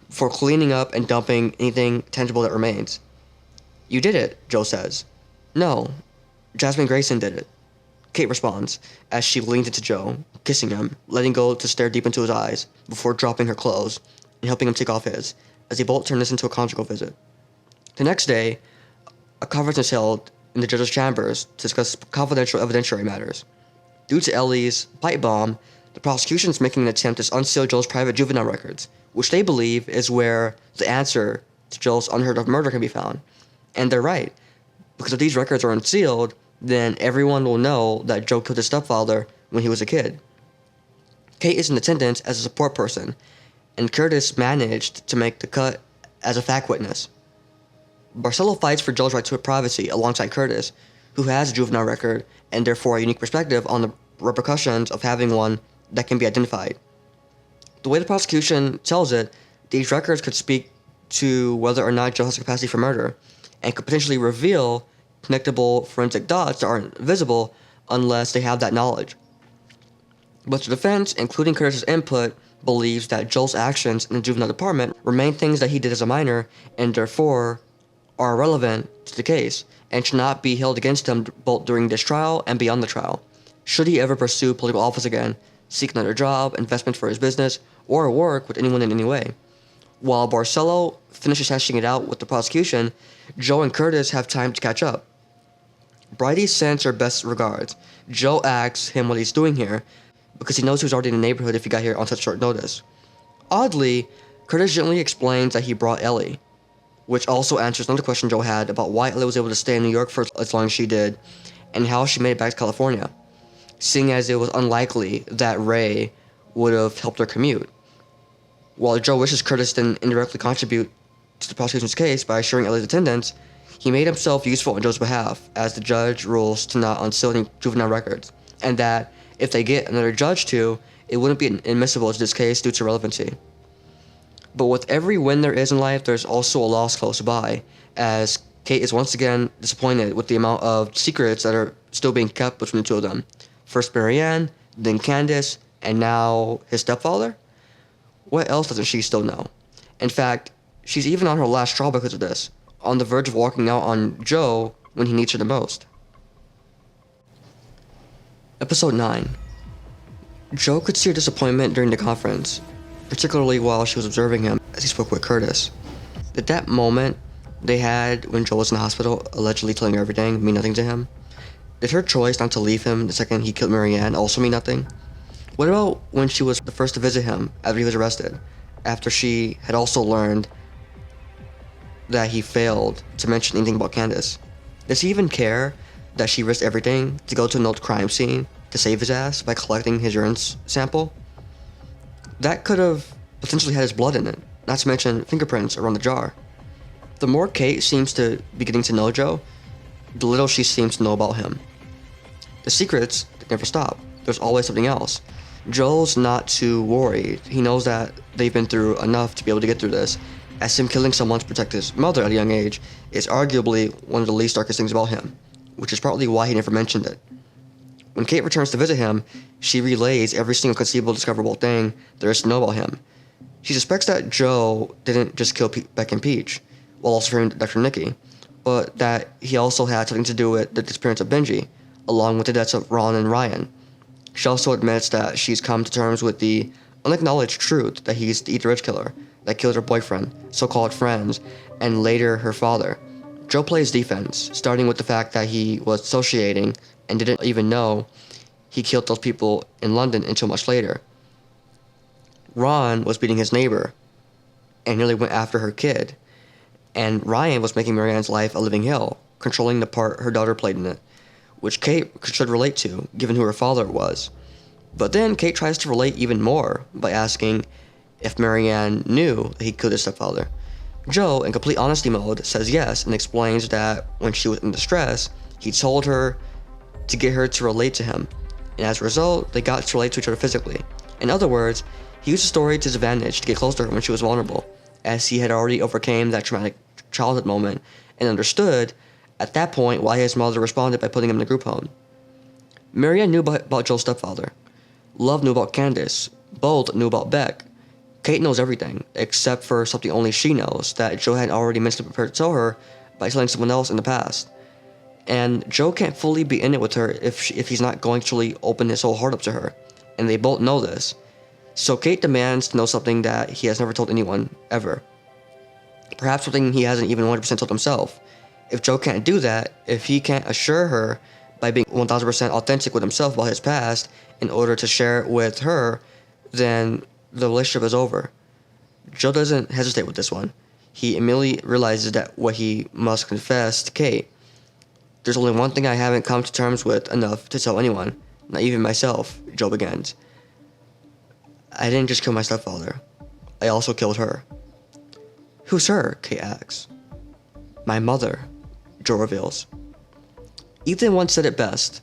before cleaning up and dumping anything tangible that remains. "You did it," Joe says. "No, Jasmine Grayson did it," Kate responds, as she leans into Joe, kissing him, letting go to stare deep into his eyes, before dropping her clothes, and helping him take off his, as they both turn this into a conjugal visit. The next day, a conference is held in the judge's chambers to discuss confidential evidentiary matters. Due to Ellie's pipe bomb, the prosecution is making an attempt to unseal Joe's private juvenile records, which they believe is where the answer to Joe's unheard of murder can be found. And they're right, because if these records are unsealed, then everyone will know that Joe killed his stepfather when he was a kid. Kate is in attendance as a support person, and Curtis managed to make the cut as a fact witness. Barcelo fights for Joe's right to privacy alongside Curtis, who has a juvenile record and therefore a unique perspective on the repercussions of having one that can be identified. The way the prosecution tells it, these records could speak to whether or not Joe has the capacity for murder, and could potentially reveal connectable forensic dots that aren't visible unless they have that knowledge. But the defense, including Curtis's input, believes that Joel's actions in the juvenile department remain things that he did as a minor, and therefore are relevant to the case, and should not be held against him both during this trial and beyond the trial. Should he ever pursue political office again, seek another job, investment for his business, or work with anyone in any way. While Barcelo finishes hashing it out with the prosecution, Joe and Curtis have time to catch up. Bridie sends her best regards. Joe asks him what he's doing here, because he knows he was already in the neighborhood if he got here on such short notice. Oddly, Curtis gently explains that he brought Ellie, which also answers another question Joe had about why Ellie was able to stay in New York for as long as she did, and how she made it back to California, seeing as it was unlikely that Ray would have helped her commute. While Joe wishes Curtis didn't indirectly contribute to the prosecution's case by assuring Ellie's attendance, he made himself useful on Joe's behalf, as the judge rules to not unseal any juvenile records, and that if they get another judge to, it wouldn't be admissible to this case due to relevancy. But with every win there is in life, there's also a loss close by, as Kate is once again disappointed with the amount of secrets that are still being kept between the two of them. First Marienne, then Candace, and now his stepfather? What else doesn't she still know? In fact, she's even on her last straw because of this, on the verge of walking out on Joe when he needs her the most. Episode 9. Joe could see her disappointment during the conference, particularly while she was observing him as he spoke with Curtis. Did that moment they had when Joe was in the hospital, allegedly telling her everything, mean nothing to him? Did her choice not to leave him the second he killed Marianne also mean nothing? What about when she was the first to visit him after he was arrested, after she had also learned that he failed to mention anything about Candace? Does he even care that she risked everything to go to an old crime scene to save his ass by collecting his urine sample? That could have potentially had his blood in it, not to mention fingerprints around the jar. The more Kate seems to be getting to know Joe, the little she seems to know about him. The secrets never stop. There's always something else. Joe's not too worried. He knows that they've been through enough to be able to get through this, as him killing someone to protect his mother at a young age is arguably one of the least darkest things about him, which is partly why he never mentioned it. When Kate returns to visit him, she relays every single conceivable discoverable thing there is to know about him. She suspects that Joe didn't just kill Beck and Peach, while also freeing Dr. Nikki, but that he also had something to do with the disappearance of Benji, along with the deaths of Ron and Ryan. She also admits that she's come to terms with the unacknowledged truth that he's the Eat the Rich killer that killed her boyfriend, so-called friends, and later her father, Joe plays defense, starting with the fact that he was associating and didn't even know he killed those people in London until much later. Ron was beating his neighbor and nearly went after her kid. And Ryan was making Marianne's life a living hell, controlling the part her daughter played in it, which Kate should relate to, given who her father was. But then Kate tries to relate even more by asking if Marianne knew that he killed his stepfather. Joe, in complete honesty mode, says yes and explains that when she was in distress, he told her to get her to relate to him, and as a result, they got to relate to each other physically. In other words, he used the story to his advantage to get close to her when she was vulnerable, as he had already overcame that traumatic childhood moment and understood at that point why his mother responded by putting him in a group home. Marienne knew about Joe's stepfather. Love knew about Candace. Bold knew about Beck. Kate knows everything, except for something only she knows, that Joe had already mentally prepared to tell her by telling someone else in the past. And Joe can't fully be in it with her if he's not going to really open his whole heart up to her, and they both know this. So Kate demands to know something that he has never told anyone, ever. Perhaps something he hasn't even 100% told himself. If Joe can't do that, if he can't assure her by being 1000% authentic with himself about his past in order to share it with her, then the relationship is over. Joe doesn't hesitate with this one. He immediately realizes that what he must confess to Kate. There's only one thing I haven't come to terms with enough to tell anyone, not even myself, Joe begins. I didn't just kill my stepfather. I also killed her. Who's her? Kate asks. My mother, Joe reveals. Ethan once said it best.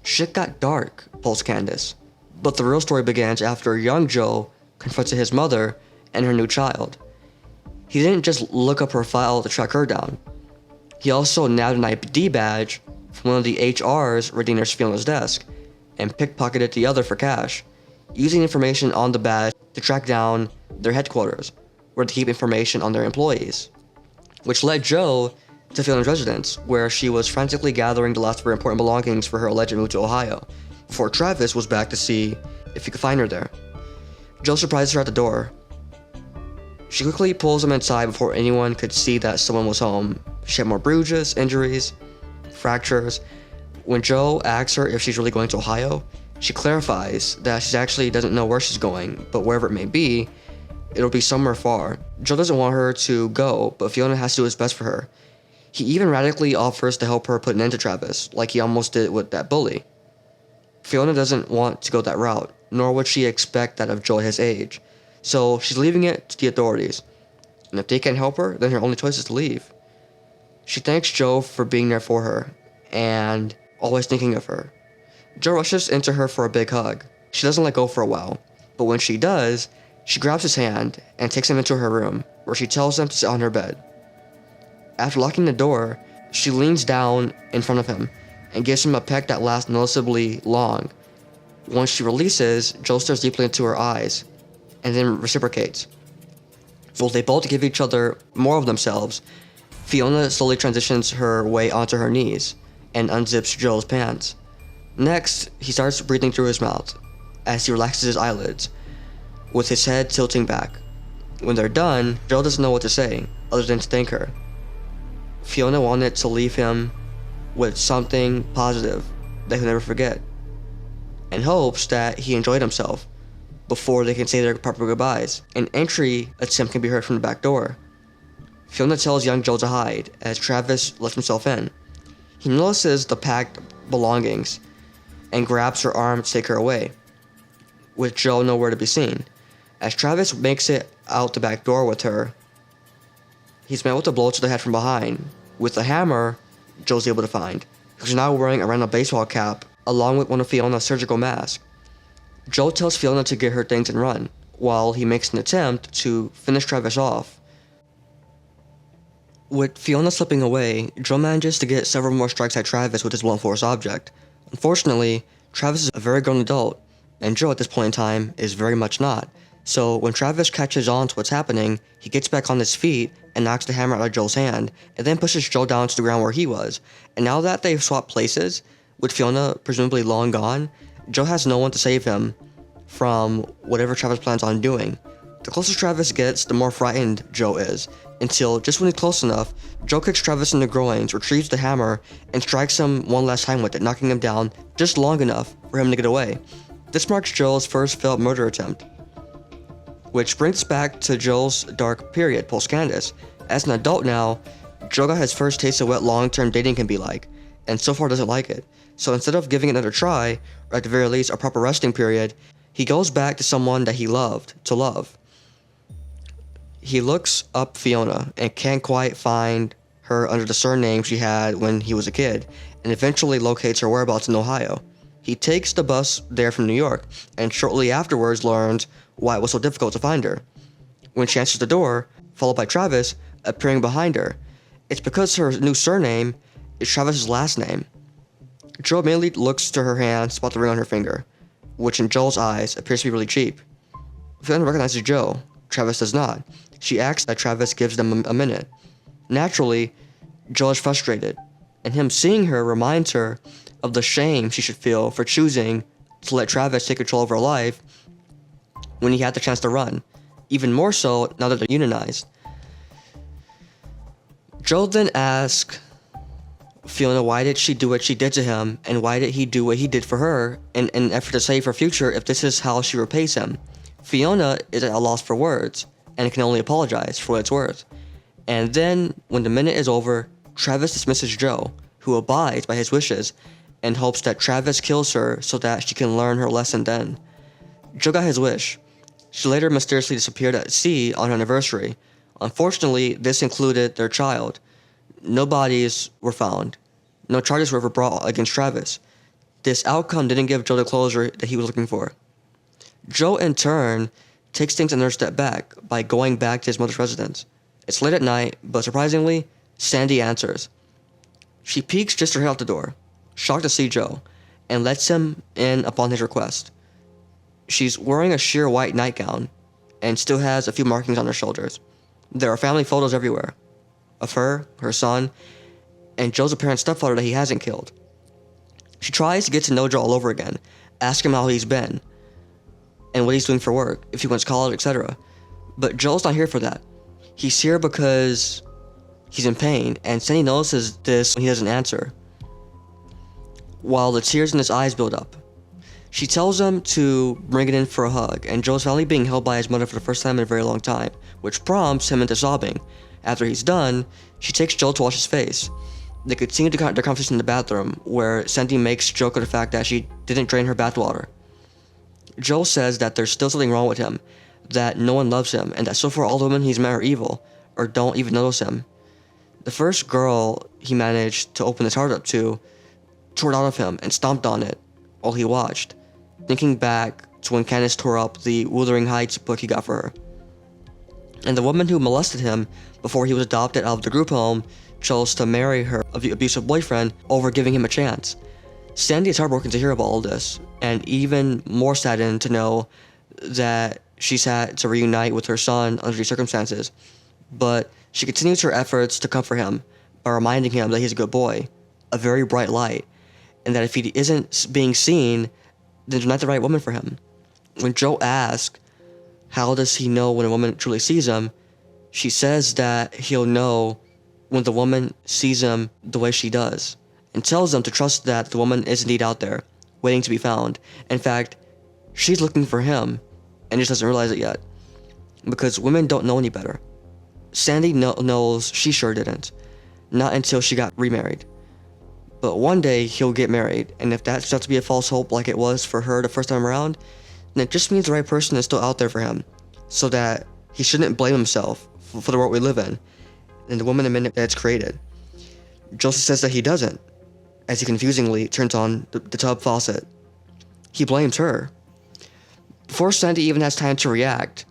Shit got dark, pulls Candace. But the real story begins after young Joe confronted his mother and her new child. He didn't just look up her file to track her down. He also nabbed an ID badge from one of the HRs reading Nurse Fiona's desk and pickpocketed the other for cash, using information on the badge to track down their headquarters, where they keep information on their employees, which led Joe to Fiona's residence, where she was frantically gathering the last very important belongings for her alleged move to Ohio, before Travis was back to see if he could find her there. Joe surprises her at the door. She quickly pulls him inside before anyone could see that someone was home. She had more bruises, injuries, fractures. When Joe asks her if she's really going to Ohio, she clarifies that she actually doesn't know where she's going, but wherever it may be, it'll be somewhere far. Joe doesn't want her to go, but Fiona has to do his best for her. He even radically offers to help her put an end to Travis, like he almost did with that bully. Fiona doesn't want to go that route, nor would she expect that of Joe at his age. So she's leaving it to the authorities. And if they can't help her, then her only choice is to leave. She thanks Joe for being there for her, and always thinking of her. Joe rushes into her for a big hug. She doesn't let go for a while, but when she does, she grabs his hand and takes him into her room, where she tells him to sit on her bed. After locking the door, she leans down in front of him and gives him a peck that lasts noticeably long. Once she releases, Joe stares deeply into her eyes, and then reciprocates. While they both give each other more of themselves, Fiona slowly transitions her way onto her knees and unzips Joe's pants. Next, he starts breathing through his mouth as he relaxes his eyelids, with his head tilting back. When they're done, Joe doesn't know what to say, other than to thank her. Fiona wanted to leave him with something positive that he'll never forget, and hopes that he enjoyed himself before they can say their proper goodbyes. An entry attempt can be heard from the back door. Fiona tells young Joe to hide as Travis lets himself in. He notices the packed belongings and grabs her arm to take her away, with Joe nowhere to be seen. As Travis makes it out the back door with her, he's met with a blow to the head from behind, with a hammer Joe's able to find, who's now wearing a random baseball cap along with one of Fiona's surgical masks. Joe tells Fiona to get her things and run, while he makes an attempt to finish Travis off. With Fiona slipping away, Joe manages to get several more strikes at Travis with his blunt force object. Unfortunately, Travis is a very grown adult, and Joe at this point in time is very much not. So when Travis catches on to what's happening, he gets back on his feet and knocks the hammer out of Joe's hand, and then pushes Joe down to the ground where he was. And now that they've swapped places, with Fiona presumably long gone, Joe has no one to save him from whatever Travis plans on doing. The closer Travis gets, the more frightened Joe is, until just when he's close enough, Joe kicks Travis in the groins, retrieves the hammer, and strikes him one last time with it, knocking him down just long enough for him to get away. This marks Joe's first failed murder attempt, which brings us back to Joe's dark period post-Candace. As an adult now, Joe got his first taste of what long-term dating can be like, and so far doesn't like it. So instead of giving it another try, or at the very least a proper resting period, he goes back to someone that he loved to love. He looks up Fiona and can't quite find her under the surname she had when he was a kid, and eventually locates her whereabouts in Ohio. He takes the bus there from New York, and shortly afterwards learns why it was so difficult to find her. When she answers the door, followed by Travis appearing behind her, it's because her new surname is Travis's last name. Joe immediately looks to her hand, spots the ring on her finger, which in Joel's eyes appears to be really cheap. Fiona recognizes Joe. Travis does not. She asks that Travis gives them a minute. Naturally, Joe is frustrated, and him seeing her reminds her of the shame she should feel for choosing to let Travis take control of her life when he had the chance to run, even more so now that they're unionized. Joe then asks Fiona why did she do what she did to him, and why did he do what he did for her in an effort to save her future if this is how she repays him. Fiona is at a loss for words, and can only apologize for what it's worth. And then, when the minute is over, Travis dismisses Joe, who abides by his wishes, and hopes that Travis kills her so that she can learn her lesson then. Joe got his wish. She later mysteriously disappeared at sea on her anniversary. Unfortunately, this included their child. No bodies were found. No charges were ever brought against Travis. This outcome didn't give Joe the closure that he was looking for. Joe, in turn, takes things another step back by going back to his mother's residence. It's late at night, but surprisingly, Sandy answers. She peeks just her head out the door, shocked to see Joe, and lets him in upon his request. She's wearing a sheer white nightgown, and still has a few markings on her shoulders. There are family photos everywhere, of her son, and Joe's apparent stepfather that he hasn't killed. She tries to get to know Joe all over again, ask him how he's been, and what he's doing for work, if he went to college, etc. But Joel's not here for that. He's here because he's in pain, and Sandy notices this when he doesn't answer, while the tears in his eyes build up. She tells him to bring it in for a hug, and Joe's finally being held by his mother for the first time in a very long time, which prompts him into sobbing. After he's done, she takes Joe to wash his face. They continue their conversation in the bathroom, where Sandy makes a joke of the fact that she didn't drain her bathwater. Joe says that there's still something wrong with him, that no one loves him, and that so far all the women he's met are evil, or don't even notice him. The first girl he managed to open his heart up to tore it out of him and stomped on it while he watched, thinking back to when Candace tore up the Wuthering Heights book he got for her. And the woman who molested him before he was adopted out of the group home chose to marry her abusive boyfriend over giving him a chance. Sandy is heartbroken to hear about all this, and even more saddened to know that she's had to reunite with her son under these circumstances. But she continues her efforts to comfort him by reminding him that he's a good boy, a very bright light, and that if he isn't being seen, then she's not the right woman for him. When Joe asks, how does he know when a woman truly sees him, she says that he'll know when the woman sees him the way she does, and tells them to trust that the woman is indeed out there, waiting to be found. In fact, she's looking for him, and just doesn't realize it yet, because women don't know any better. Sandy knows she sure didn't, not until she got remarried. But one day he'll get married, and if that turns out to be a false hope like it was for her the first time around, then it just means the right person is still out there for him, so that he shouldn't blame himself for the world we live in, and the woman the minute that it's created. Joseph says that he doesn't, as he confusingly turns on the tub faucet. He blames her. Before Sandy even has time to react,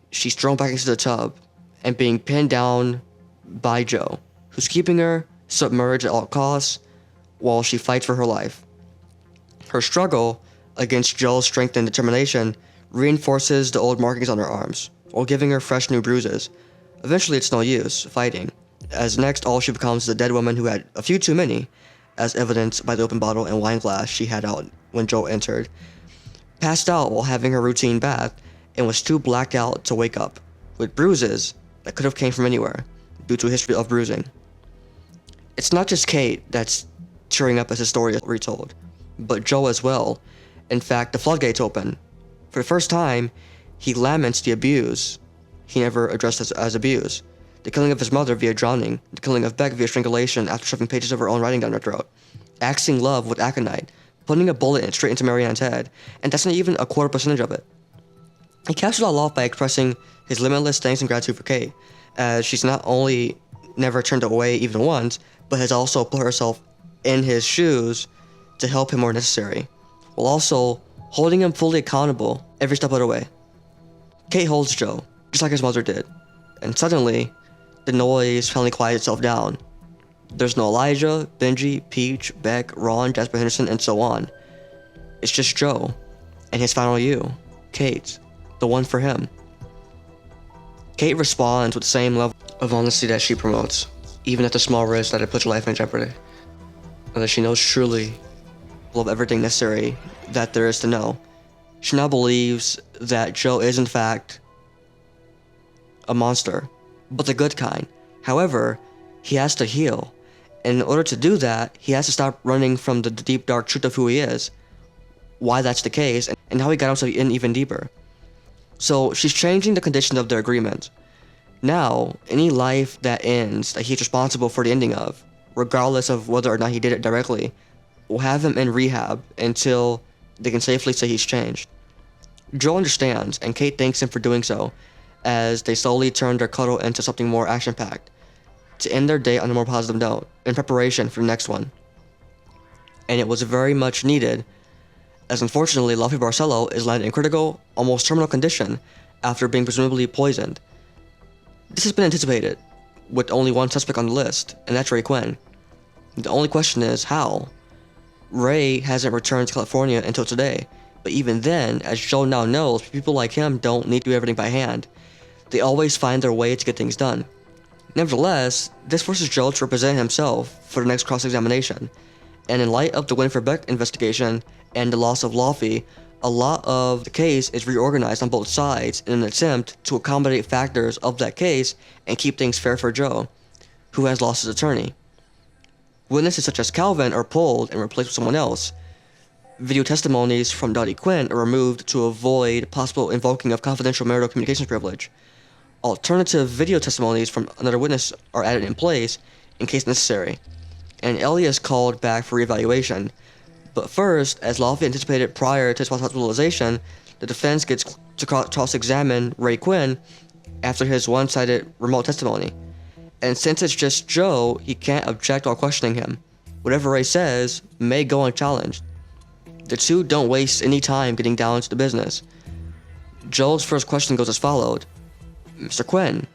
she's thrown back into the tub and being pinned down by Joe, who's keeping her submerged at all costs while she fights for her life. Her struggle against Joe's strength and determination reinforces the old markings on her arms, while giving her fresh new bruises. Eventually it's no use fighting, as next all she becomes is a dead woman who had a few too many, as evidenced by the open bottle and wine glass she had out when Joe entered. Passed out while having her routine bath, and was too blacked out to wake up, with bruises that could have came from anywhere due to a history of bruising. It's not just Kate that's tearing up as his story is retold, but Joe as well. In fact, the floodgates open. For the first time, he laments the abuse he never addressed as abuse. The killing of his mother via drowning, the killing of Beck via strangulation after shoving pages of her own writing down her throat, axing love with aconite, putting a bullet straight into Marianne's head, and that's not even a quarter percentage of it. He caps it all off by expressing his limitless thanks and gratitude for Kate, as she's not only never turned away even once, but has also put herself in his shoes to help him where necessary, while also holding him fully accountable every step of the way. Kate holds Joe, just like his mother did, and suddenly, the noise finally quiets itself down. There's no Elijah, Benji, Peach, Beck, Ron, Jasper Henderson, and so on. It's just Joe, and his final you, Kate, the one for him. Kate responds with the same level of honesty that she promotes, even at the small risk that it puts her life in jeopardy, and that she knows truly of everything necessary that there is to know. She now believes that Joe is in fact a monster, but the good kind. However, he has to heal, and in order to do that, he has to stop running from the deep dark truth of who he is, why that's the case, and how he got himself in even deeper. So she's changing the condition of their agreement. Now, any life that ends that he's responsible for the ending of, regardless of whether or not he did it directly, will have him in rehab until they can safely say he's changed. Joe understands, and Kate thanks him for doing so, as they slowly turn their cuddle into something more action-packed, to end their day on a more positive note, in preparation for the next one. And it was very much needed, as unfortunately Laufey Barcelo is landed in critical, almost terminal condition after being presumably poisoned. This has been anticipated, with only one suspect on the list, and that's Ray Quinn. The only question is, how? Ray hasn't returned to California until today, but even then, as Joe now knows, people like him don't need to do everything by hand. They always find their way to get things done. Nevertheless, this forces Joe to represent himself for the next cross-examination, and in light of the Winifred Beck investigation and the loss of Laufey, a lot of the case is reorganized on both sides in an attempt to accommodate factors of that case and keep things fair for Joe, who has lost his attorney. Witnesses such as Calvin are pulled and replaced with someone else. Video testimonies from Dottie Quinn are removed to avoid possible invoking of confidential marital communications privilege. Alternative video testimonies from another witness are added in place in case necessary, and Ellie is called back for reevaluation. But first, as Laufey anticipated prior to his hospitalization, the defense gets to cross-examine Ray Quinn after his one-sided remote testimony. And since it's just Joe, he can't object while questioning him. Whatever Ray says may go unchallenged. The two don't waste any time getting down to the business. Joe's first question goes as followed. Mr. Quinn,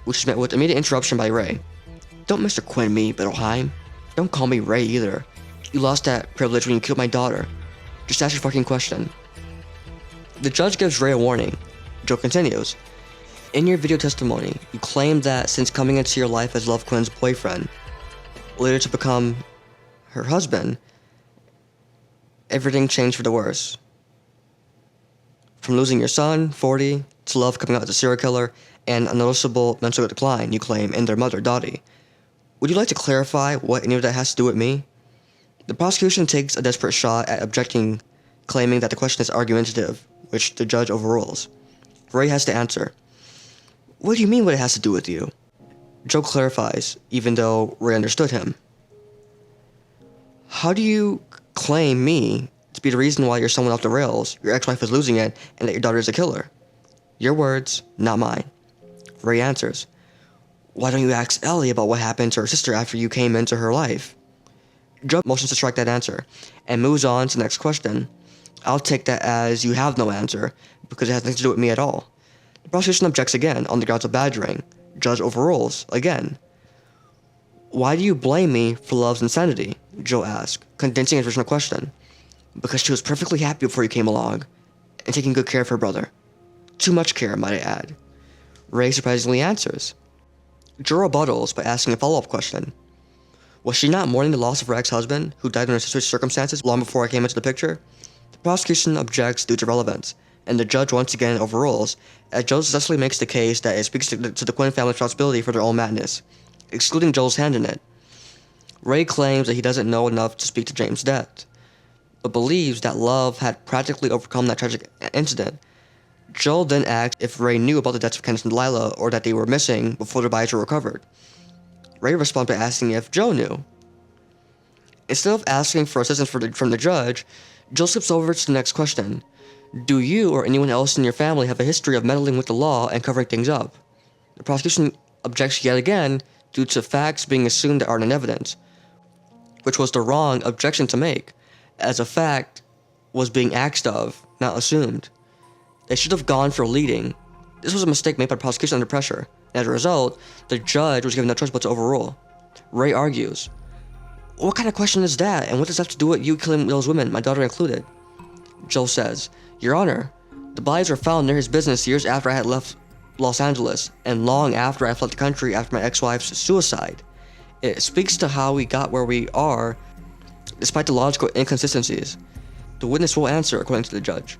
which is met with immediate interruption by Ray. Don't Mr. Quinn me, Bittelheim. Don't call me Ray either. You lost that privilege when you killed my daughter. Just ask your fucking question. The judge gives Ray a warning. Joe continues. In your video testimony, you claim that since coming into your life as Love Quinn's boyfriend, later to become her husband, everything changed for the worse. From losing your son, 40, to Love coming out as a serial killer, and a noticeable mental decline, you claim, in their mother, Dottie. Would you like to clarify what any of that has to do with me? The prosecution takes a desperate shot at objecting, claiming that the question is argumentative, which the judge overrules. Ray has to answer. What do you mean what it has to do with you? Joe clarifies, even though Ray understood him. How do you claim me to be the reason why you're someone off the rails, your ex-wife is losing it, and that your daughter is a killer? Your words, not mine. Ray answers. Why don't you ask Ellie about what happened to her sister after you came into her life? Joe motions to strike that answer, and moves on to the next question. I'll take that as you have no answer, because it has nothing to do with me at all. The prosecution objects again on the grounds of badgering. Judge overrules, again. Why do you blame me for Love's insanity? Joe asks, condensing his original question. Because she was perfectly happy before you came along, and taking good care of her brother. Too much care, might I add. Ray surprisingly answers. Joe rebuttals by asking a follow-up question. Was she not mourning the loss of her ex-husband, who died under such circumstances long before I came into the picture? The prosecution objects due to relevance, and the judge once again overrules, as Joe successfully makes the case that it speaks to the Quinn family's responsibility for their own madness, excluding Joel's hand in it. Ray claims that he doesn't know enough to speak to James' death, but believes that love had practically overcome that tragic incident. Joel then asks if Ray knew about the deaths of Candace and Delilah, or that they were missing before their bodies were recovered. Ray responds by asking if Joe knew. Instead of asking for assistance from the judge, Joel skips over to the next question. Do you or anyone else in your family have a history of meddling with the law and covering things up? The prosecution objects yet again due to facts being assumed that aren't in evidence, which was the wrong objection to make, as a fact was being asked of, not assumed. They should have gone for leading. This was a mistake made by the prosecution under pressure, and as a result, the judge was given no choice but to overrule. Ray argues, "What kind of question is that, and what does that have to do with you killing those women, my daughter included?" Joel says, "Your Honor, the bodies were found near his business years after I had left Los Angeles, and long after I fled the country after my ex-wife's suicide. It speaks to how we got where we are, despite the logical inconsistencies. The witness will answer, according to the judge."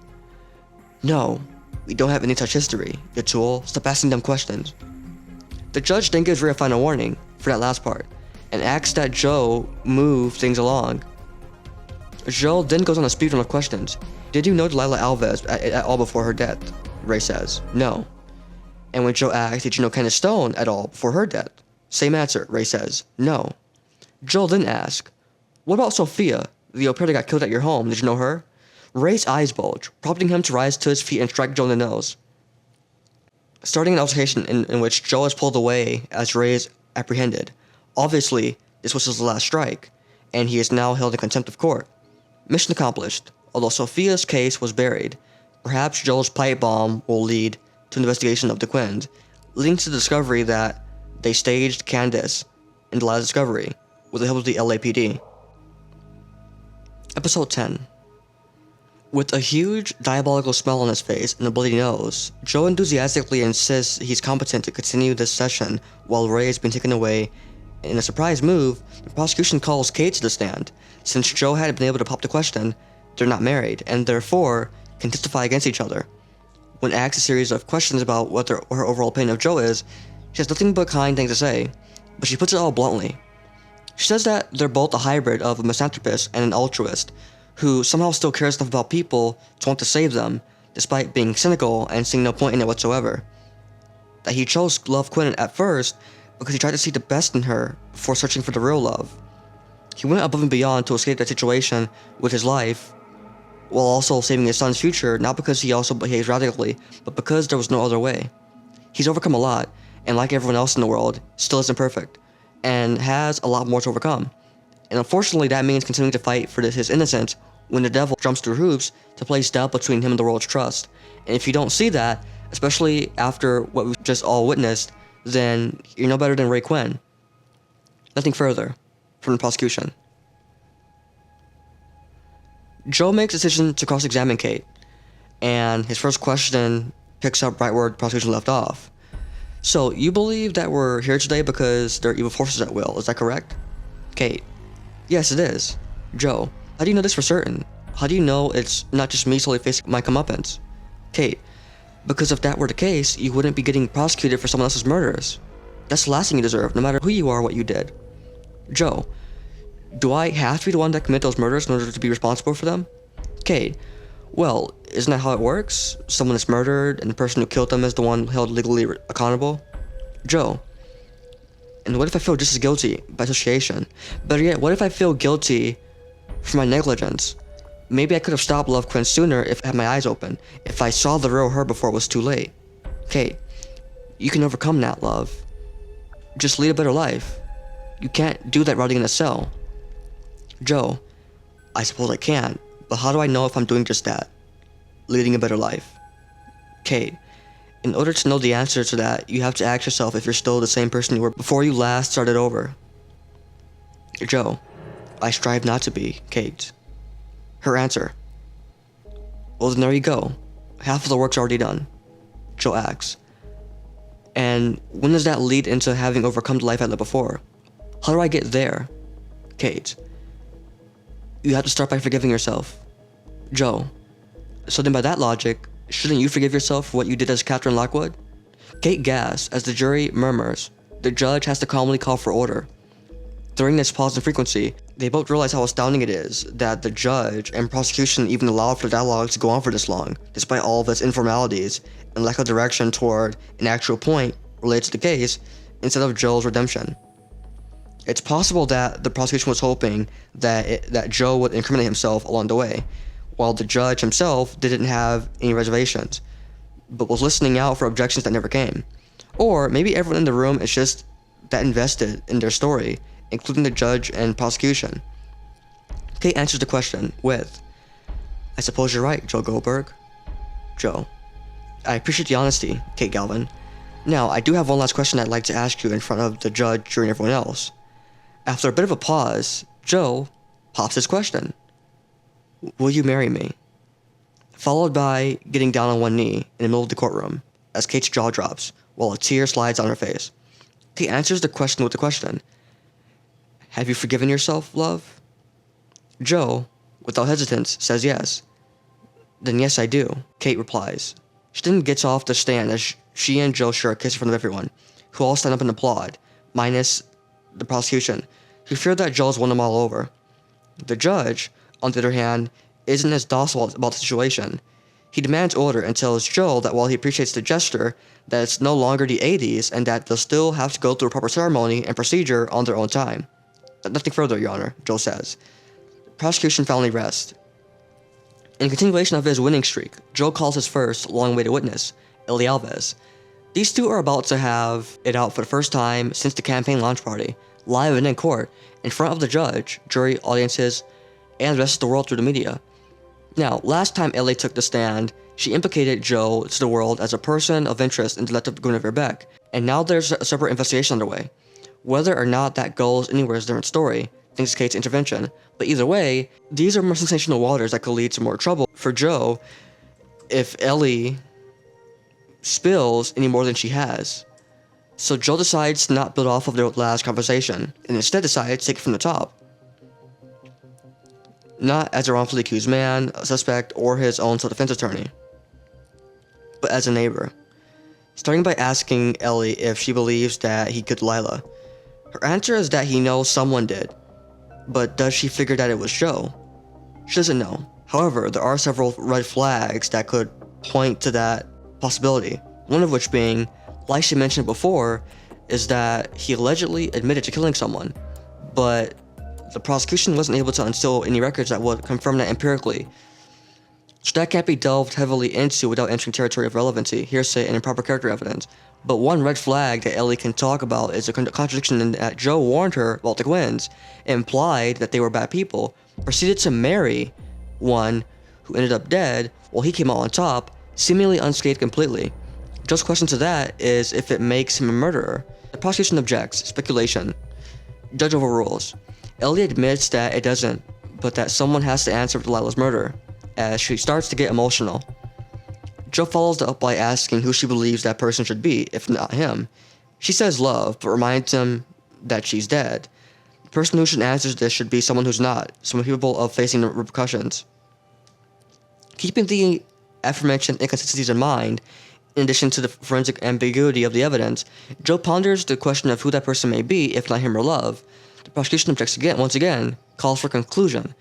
"No, we don't have any such history. You tool, stop asking them questions." The judge then gives Ray a final warning for that last part, and asks that Joe move things along. Joe then goes on a speedrun of questions. "Did you know Delilah Alves at all before her death?" Ray says, "No." And when Joe asks, "Did you know Candace Stone at all before her death?" Same answer, Ray says, "No." Joel then asks, "What about Sophia, the au pair that got killed at your home? Did you know her?" Ray's eyes bulge, prompting him to rise to his feet and strike Joe in the nose, starting an altercation in which Joe is pulled away as Ray is apprehended. Obviously, this was his last strike, and he is now held in contempt of court. Mission accomplished. Although Sophia's case was buried, perhaps Joel's pipe bomb will lead to an investigation of the Quinns, leading to the discovery that they staged Candace and Delilah's discovery with the help of the LAPD. Episode 10. With a huge, diabolical smile on his face and a bloody nose, Joe enthusiastically insists he's competent to continue this session while Ray has been taken away. In a surprise move, the prosecution calls Kate to the stand. Since Joe hadn't been able to pop the question, they're not married, and therefore can testify against each other. When asked a series of questions about what her overall opinion of Joe is, she has nothing but kind things to say, but she puts it all bluntly. She says that they're both a hybrid of a misanthropist and an altruist, who somehow still cares enough about people to want to save them, despite being cynical and seeing no point in it whatsoever. That he chose love Quinn at first because he tried to see the best in her before searching for the real love. He went above and beyond to escape that situation with his life, while also saving his son's future, not because he also behaves radically, but because there was no other way. He's overcome a lot, and like everyone else in the world, still isn't perfect, and has a lot more to overcome. And unfortunately, that means continuing to fight for his innocence when the devil jumps through hoops to place doubt between him and the world's trust. And if you don't see that, especially after what we've just all witnessed, then you're no better than Ray Quinn. Nothing further from the prosecution. Joe makes a decision to cross-examine Kate, and his first question picks up right where the prosecution left off. "So, you believe that we're here today because there are evil forces at will, is that correct?" Kate: "Yes, it is." Joe: "How do you know this for certain? How do you know it's not just me solely facing my comeuppance?" Kate: "Because if that were the case, you wouldn't be getting prosecuted for someone else's murders. That's the last thing you deserve, no matter who you are or what you did." Joe: "Do I have to be the one that committed those murders in order to be responsible for them?" Kate: "Well, isn't that how it works? Someone is murdered, and the person who killed them is the one held legally accountable?" Joe: "And what if I feel just as guilty by association? Better yet, what if I feel guilty for my negligence? Maybe I could have stopped Love Quinn sooner if I had my eyes open, if I saw the real her before it was too late." Kate: "You can overcome that, love. Just lead a better life. You can't do that rotting in a cell." Joe: "I suppose I can, but how do I know if I'm doing just that? Leading a better life?" Kate: "In order to know the answer to that, you have to ask yourself if you're still the same person you were before you last started over." Joe: "I strive not to be, Kate." Her answer: "Well, then there you go. Half of the work's already done." Joe asks, "And when does that lead into having overcome the life I lived before? How do I get there?" Kate: "You have to start by forgiving yourself." Joe: "So then by that logic, Shouldn't you forgive yourself for what you did as Catherine Lockwood? Kate gasps as the jury murmurs. The judge has to calmly call for order. During this pause in frequency, they both realize how astounding it is that the judge and prosecution even allowed for the dialogue to go on for this long, despite all of its informalities and lack of direction toward an actual point related to the case, instead of Joe's redemption. It's possible that the prosecution was hoping that Joe would incriminate himself along the way, while the judge himself didn't have any reservations, but was listening out for objections that never came. Or maybe everyone in the room is just that invested in their story, including the judge and prosecution. Kate answers the question with, "I suppose you're right, Joe Goldberg." Joe: "I appreciate the honesty, Kate Galvin. Now, I do have one last question I'd like to ask you in front of the judge, jury, and everyone else." After a bit of a pause, Joe pops his question. "Will you marry me?" Followed by getting down on one knee in the middle of the courtroom, as Kate's jaw drops, while a tear slides on her face. Kate answers the question with the question. "Have you forgiven yourself, love?" Joe, without hesitance, says yes. "Then yes, I do," Kate replies. She then gets off the stand as she and Joe share a kiss in front of everyone, who all stand up and applaud, minus the prosecution, who fear that Joe's won them all over. The judge, on the other hand, isn't as docile about the situation. He demands order and tells Joe that while he appreciates the gesture, that it's no longer the 80s and that they'll still have to go through a proper ceremony and procedure on their own time. "Nothing further, Your Honor," Joe says. The prosecution finally rests. In continuation of his winning streak, Joe calls his first long-awaited witness, Ellie Alves. These two are about to have it out for the first time since the campaign launch party, live and in court, in front of the judge, jury, audiences, and the rest of the world through the media. Now, last time Ellie took the stand, she implicated Joe to the world as a person of interest in the death of Guinevere Beck, and now there's a separate investigation underway. Whether or not that goes anywhere is a different story, thanks to Kate's intervention, but either way, these are more sensational waters that could lead to more trouble for Joe if Ellie spills any more than she has. So Joe decides to not build off of their last conversation, and instead decides to take it from the top. Not as a wrongfully accused man, a suspect, or his own self-defense attorney, but as a neighbor. Starting by asking Ellie if she believes that he killed Delilah. Her answer is that he knows someone did, but does she figure that it was Joe? She doesn't know. However, there are several red flags that could point to that possibility, one of which being, like she mentioned before, is that he allegedly admitted to killing someone, but the prosecution wasn't able to instill any records that would confirm that empirically. So that can't be delved heavily into without entering territory of relevancy, hearsay, and improper character evidence. But one red flag that Ellie can talk about is a contradiction in that Joe warned her about the Gwynns, implied that they were bad people, proceeded to marry one who ended up dead while he came out on top, seemingly unscathed completely. Joe's question to that is if it makes him a murderer. The prosecution objects, speculation. Judge overrules. Ellie admits that it doesn't, but that someone has to answer for Delilah's murder, as she starts to get emotional. Joe follows it up by asking who she believes that person should be, if not him. She says love, but reminds him that she's dead. The person who should answer this should be someone who's not, someone capable of facing the repercussions. Keeping the aforementioned inconsistencies in mind, in addition to the forensic ambiguity of the evidence, Joe ponders the question of who that person may be, if not him or love. The prosecution objects again, once again, calls for conclusion.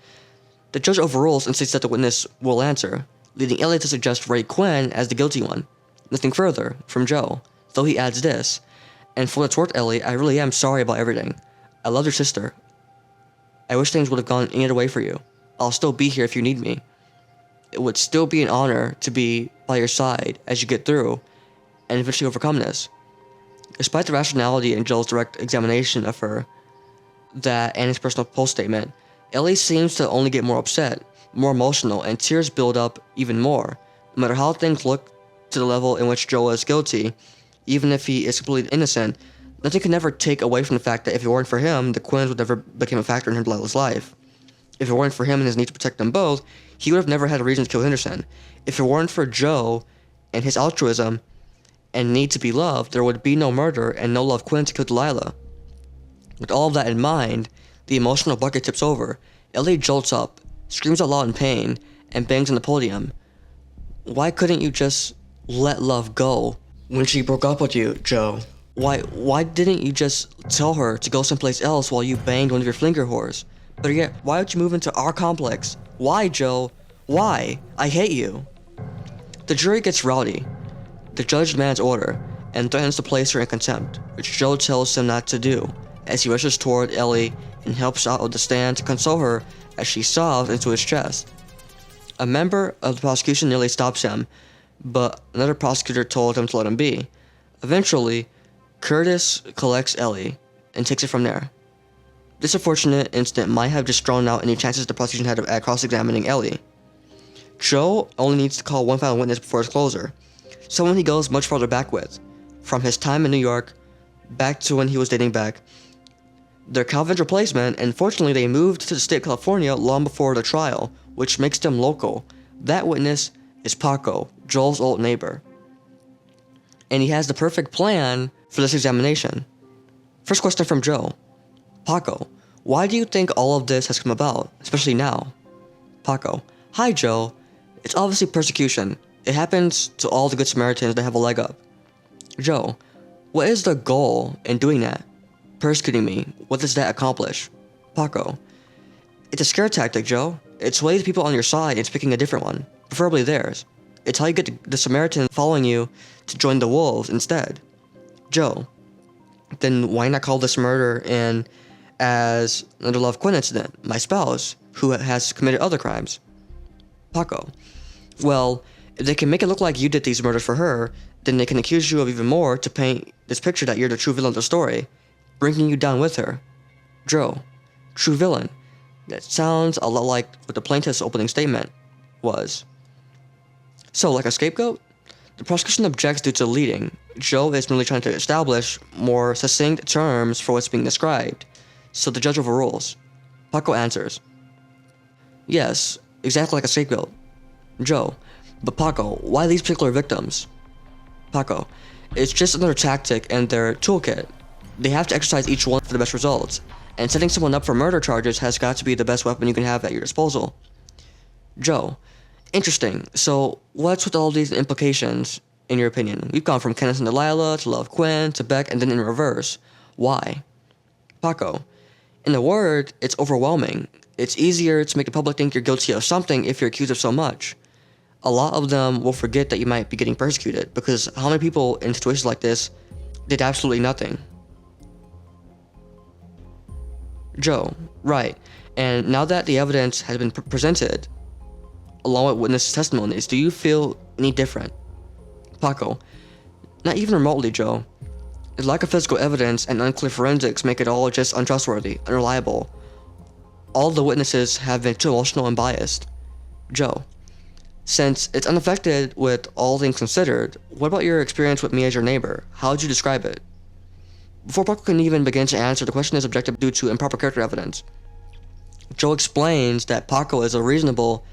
The judge overrules and states that the witness will answer, leading Ellie to suggest Ray Quinn as the guilty one. Nothing further from Joe, though he adds this, "And for what's worth, Ellie, I really am sorry about everything. I love your sister. I wish things would have gone any other way for you. I'll still be here if you need me. It would still be an honor to be by your side as you get through and eventually overcome this." Despite the rationality in Joe's direct examination of her, that and his personal post statement, Ellie seems to only get more upset, more emotional, and tears build up even more. No matter how things look to the level in which Joe is guilty, even if he is completely innocent, nothing can ever take away from the fact that if it weren't for him, the Quinns would never become a factor in Delilah's life. If it weren't for him and his need to protect them both, he would have never had a reason to kill Henderson. If it weren't for Joe and his altruism and need to be loved, there would be no murder and no Love Quinn to kill Delilah. With all of that in mind, the emotional bucket tips over. Ellie jolts up, screams out loud in pain, and bangs on the podium. Why couldn't you just let love go when she broke up with you, Joe? Why didn't you just tell her to go someplace else while you banged one of your flinger whores? But yet, why would you move into our complex? Why, Joe? Why? I hate you. The jury gets rowdy. The judge demands order and threatens to place her in contempt, which Joe tells him not to do, as he rushes toward Ellie and helps out of the stand to console her as she sobs into his chest. A member of the prosecution nearly stops him, but another prosecutor told him to let him be. Eventually, Curtis collects Ellie and takes it from there. This unfortunate incident might have just drawn out any chances the prosecution had at cross-examining Ellie. Joe only needs to call one final witness before his closer, someone he goes much farther back with, from his time in New York, back to when he was dating Beck. They're Calvin's replacement, and fortunately they moved to the state of California long before the trial, which makes them local. That witness is Paco, Joel's old neighbor. And he has the perfect plan for this examination. First question from Joe. Paco, why do you think all of this has come about, especially now? Paco, hi Joe. It's obviously persecution. It happens to all the good Samaritans that have a leg up. Joe, what is the goal in doing that? Persecuting me, what does that accomplish? Paco, it's a scare tactic, Joe. It sways people on your side into picking a different one, preferably theirs. It's how you get the Samaritan following you to join the wolves instead. Joe, then why not call this murder in as another Love Quinn incident, my spouse, who has committed other crimes? Paco, well, if they can make it look like you did these murders for her, then they can accuse you of even more to paint this picture that you're the true villain of the story, bringing you down with her. Joe, true villain. That sounds a lot like what the plaintiff's opening statement was. So, like a scapegoat? The prosecution objects due to leading. Joe is merely trying to establish more succinct terms for what's being described, so the judge overrules. Paco answers, yes, exactly like a scapegoat. Joe, but Paco, why these particular victims? Paco, it's just another tactic in their toolkit. They have to exercise each one for the best results, and setting someone up for murder charges has got to be the best weapon you can have at your disposal. Joe, interesting. So, what's with all these implications, in your opinion? We've gone from Candace Stone Delilah to Love Quinn to Beck and then in reverse. Why? Paco, in a word, it's overwhelming. It's easier to make the public think you're guilty of something if you're accused of so much. A lot of them will forget that you might be getting persecuted, because how many people in situations like this did absolutely nothing? Joe, right. And now that the evidence has been presented, along with witness testimonies, do you feel any different? Paco, not even remotely, Joe. The lack of physical evidence and unclear forensics make it all just untrustworthy, unreliable. All the witnesses have been too emotional and biased. Joe, since it's unaffected with all things considered, what about your experience with me as your neighbor? How would you describe it? Before Paco can even begin to answer, the question is objective due to improper character evidence. Joe explains that Paco is a reasonable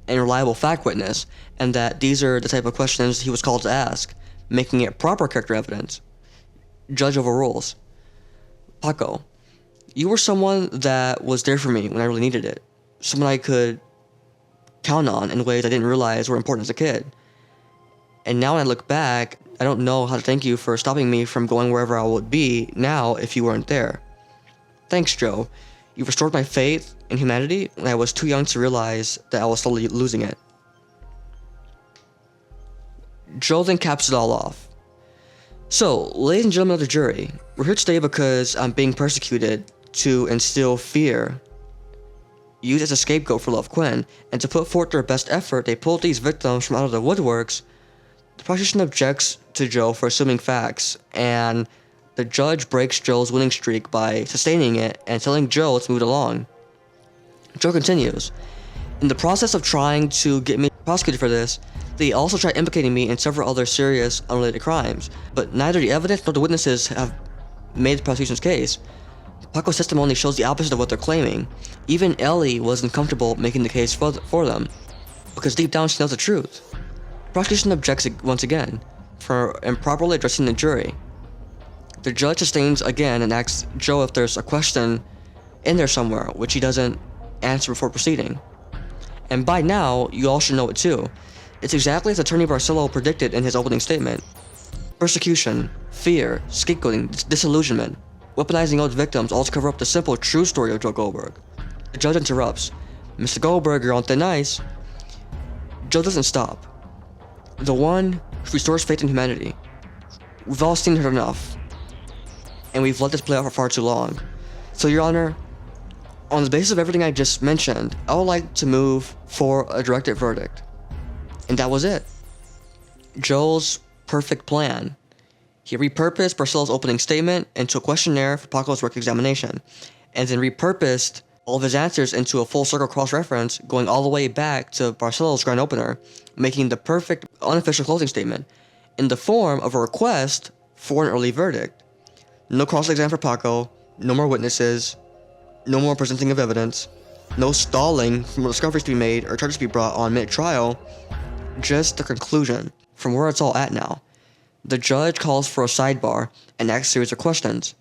and reliable fact witness, and that these are the type of questions he was called to ask, making it proper character evidence. Judge overrules. Paco, you were someone that was there for me when I really needed it. Someone I could count on in ways I didn't realize were important as a kid. And now when I look back, I don't know how to thank you for stopping me from going wherever I would be now if you weren't there. Thanks, Joe. You restored my faith in humanity when I was too young to realize that I was slowly losing it. Joe then caps it all off. So, ladies and gentlemen of the jury, we're here today because I'm being persecuted to instill fear, used as a scapegoat for Love Quinn, and to put forth their best effort, they pulled these victims from out of the woodworks. The prosecution objects to Joe for assuming facts, and the judge breaks Joe's winning streak by sustaining it and telling Joe to move it along. Joe continues, in the process of trying to get me prosecuted for this, they also tried implicating me in several other serious, unrelated crimes, but neither the evidence nor the witnesses have made the prosecution's case. Paco's testimony shows the opposite of what they're claiming. Even Ellie wasn't comfortable making the case for them, because deep down she knows the truth. The prosecution objects once again for improperly addressing the jury. The judge sustains again and asks Joe if there's a question in there somewhere, which he doesn't answer before proceeding. And by now, you all should know it too. It's exactly as Attorney Barcelo predicted in his opening statement. Persecution, fear, scapegoating, disillusionment, weaponizing old victims, all to cover up the simple, true story of Joe Goldberg. The judge interrupts. Mr. Goldberg, you're on thin ice. Joe doesn't stop. The one who restores faith in humanity. We've all seen her enough, and we've let this play out for far too long. So, Your Honor, on the basis of everything I just mentioned, I would like to move for a directed verdict. And that was it. Joel's perfect plan. He repurposed Barcelo's opening statement into a questionnaire for Paco's work examination, and then repurposed all of his answers into a full circle cross-reference going all the way back to Barcelo's grand opener, making the perfect unofficial closing statement in the form of a request for an early verdict. No cross-exam for Paco, no more witnesses, no more presenting of evidence, no stalling for more discoveries to be made or charges to be brought on mid-trial, just the conclusion from where it's all at now. The judge calls for a sidebar and asks a series of questions.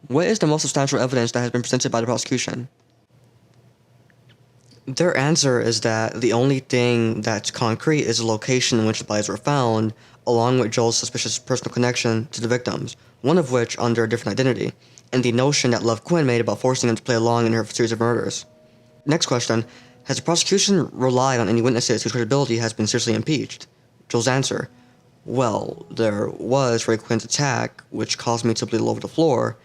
What is the most substantial evidence that has been presented by the prosecution? Their answer is that the only thing that's concrete is the location in which the bodies were found, along with Joel's suspicious personal connection to the victims, one of which under a different identity, and the notion that Love Quinn made about forcing him to play along in her series of murders. Next question, has the prosecution relied on any witnesses whose credibility has been seriously impeached? Joel's answer, well, there was Ray Quinn's attack, which caused me to bleed all over the floor,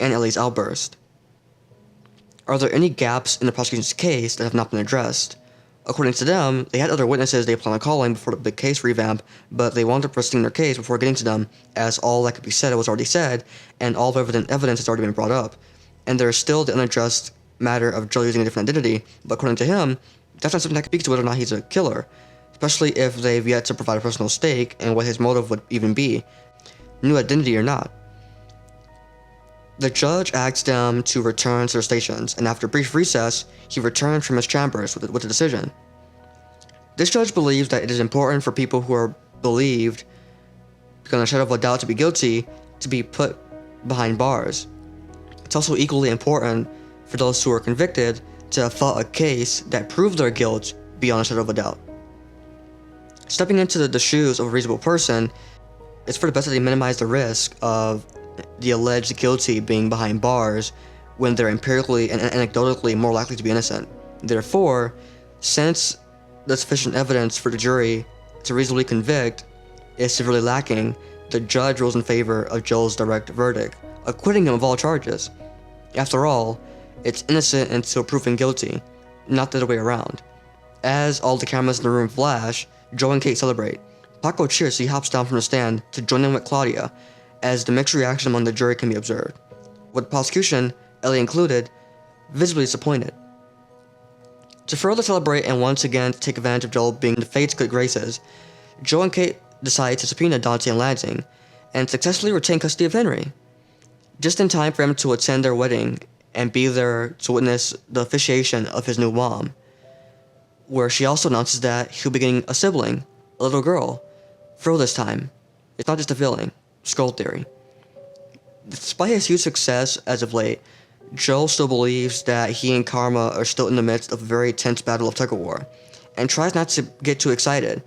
and Ellie's outburst. Are there any gaps in the prosecution's case that have not been addressed? According to them, they had other witnesses they planned on calling before the big case revamp, but they wanted to proceed their case before getting to them, as all that could be said was already said, and all evidence has already been brought up. And there is still the unaddressed matter of Joe using a different identity, but according to him, that's not something that speaks to whether or not he's a killer, especially if they've yet to provide a personal stake and what his motive would even be, new identity or not. The judge asked them to return to their stations, and after a brief recess, he returned from his chambers with a decision. This judge believes that it is important for people who are believed, beyond a shadow of a doubt, to be guilty, to be put behind bars. It's also equally important for those who are convicted to have fought a case that proved their guilt beyond a shadow of a doubt. Stepping into the shoes of a reasonable person, it's for the best that they minimize the risk of the alleged guilty being behind bars when they're empirically and anecdotally more likely to be innocent. Therefore, since the sufficient evidence for the jury to reasonably convict is severely lacking, the judge rules in favor of Joel's direct verdict, acquitting him of all charges. After all, it's innocent until proven guilty, not the other way around. As all the cameras in the room flash, Joe and Kate celebrate. Paco cheers as he hops down from the stand to join in with Claudia, as the mixed reaction among the jury can be observed, with the prosecution, Ellie included, visibly disappointed. To further celebrate and once again take advantage of Joel being in the fate's good graces, Joe and Kate decide to subpoena Dante and Lansing, and successfully retain custody of Henry, just in time for him to attend their wedding and be there to witness the officiation of his new mom, where she also announces that he'll be getting a sibling, a little girl, for this time. It's not just a feeling. Skull theory. Despite his huge success as of late, Joe still believes that he and Karma are still in the midst of a very tense battle of tug-of-war, and tries not to get too excited.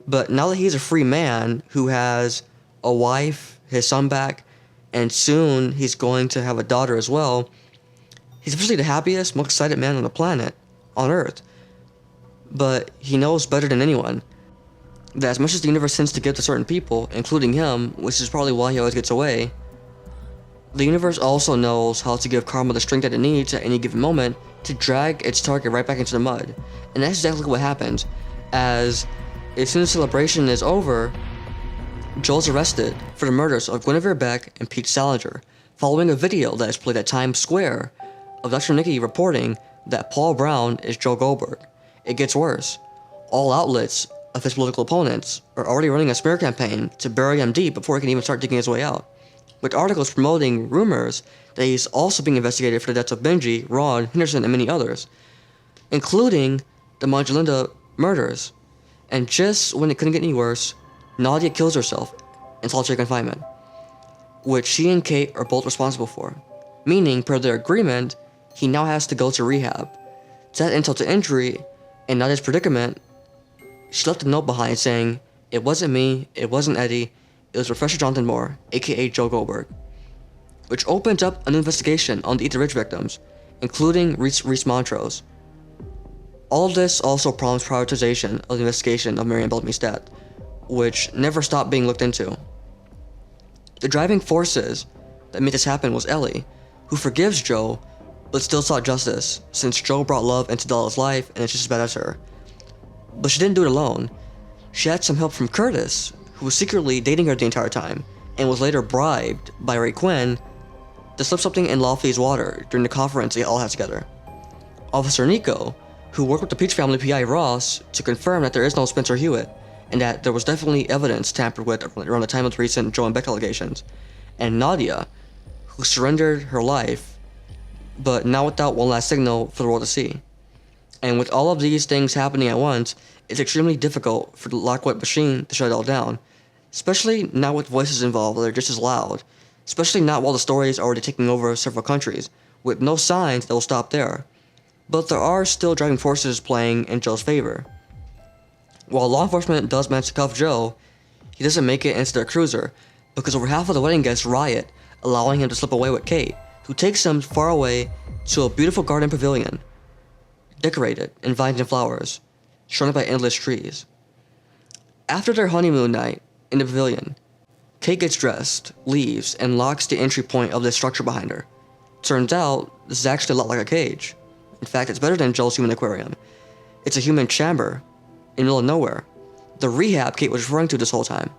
But now that he's a free man who has a wife, his son back, and soon he's going to have a daughter as well, he's officially the happiest, most excited man on the planet, on Earth. But he knows better than anyone that as much as the universe tends to give to certain people, including him, which is probably why he always gets away, the universe also knows how to give Karma the strength that it needs at any given moment to drag its target right back into the mud. And that's exactly what happens, as soon as celebration is over, Joel's arrested for the murders of Guinevere Beck and Pete Salinger, following a video that is played at Times Square of Dr. Nikki reporting that Paul Brown is Joe Goldberg. It gets worse. All outlets of his political opponents are already running a smear campaign to bury him deep before he can even start digging his way out, with articles promoting rumors that he's also being investigated for the deaths of Benji, Ron, Henderson, and many others, including the Manjalinda murders. And just when it couldn't get any worse, Nadia kills herself in solitary confinement, which she and Kate are both responsible for, meaning, per their agreement, he now has to go to rehab. To add insult to injury, in Nadia's predicament, She left a note behind saying, "It wasn't me, it wasn't Eddie, it was Professor Jonathan Moore, aka Joe Goldberg," which opens up an investigation on the Ether Ridge victims, including Reese Montrose. All of this also prompts prioritization of the investigation of Marienne Bellamy's death, which never stopped being looked into. The driving forces that made this happen was Ellie, who forgives Joe, but still sought justice, since Joe brought love into Delilah's life and is just as bad as her. But she didn't do it alone. She had some help from Curtis, who was secretly dating her the entire time, and was later bribed by Ray Quinn to slip something in Laufey's water during the conference they all had together. Officer Nico, who worked with the Peach family PI Ross to confirm that there is no Spencer Hewitt, and that there was definitely evidence tampered with around the time of the recent Joe and Beck allegations, and Nadia, who surrendered her life, but now without one last signal for the world to see. And with all of these things happening at once, it's extremely difficult for the Lockwood machine to shut it all down, especially not with voices involved that are just as loud, especially not while the story is already taking over several countries, with no signs that will stop there. But there are still driving forces playing in Joe's favor. While law enforcement does manage to cuff Joe, he doesn't make it into their cruiser, because over half of the wedding guests riot, allowing him to slip away with Kate, who takes him far away to a beautiful garden pavilion, decorated in vines and flowers, surrounded by endless trees. After their honeymoon night in the pavilion, Kate gets dressed, leaves, and locks the entry point of the structure behind her. Turns out, this is actually a lot like a cage. In fact, it's better than Joe's human aquarium. It's a human chamber in the middle of nowhere, the rehab Kate was referring to this whole time.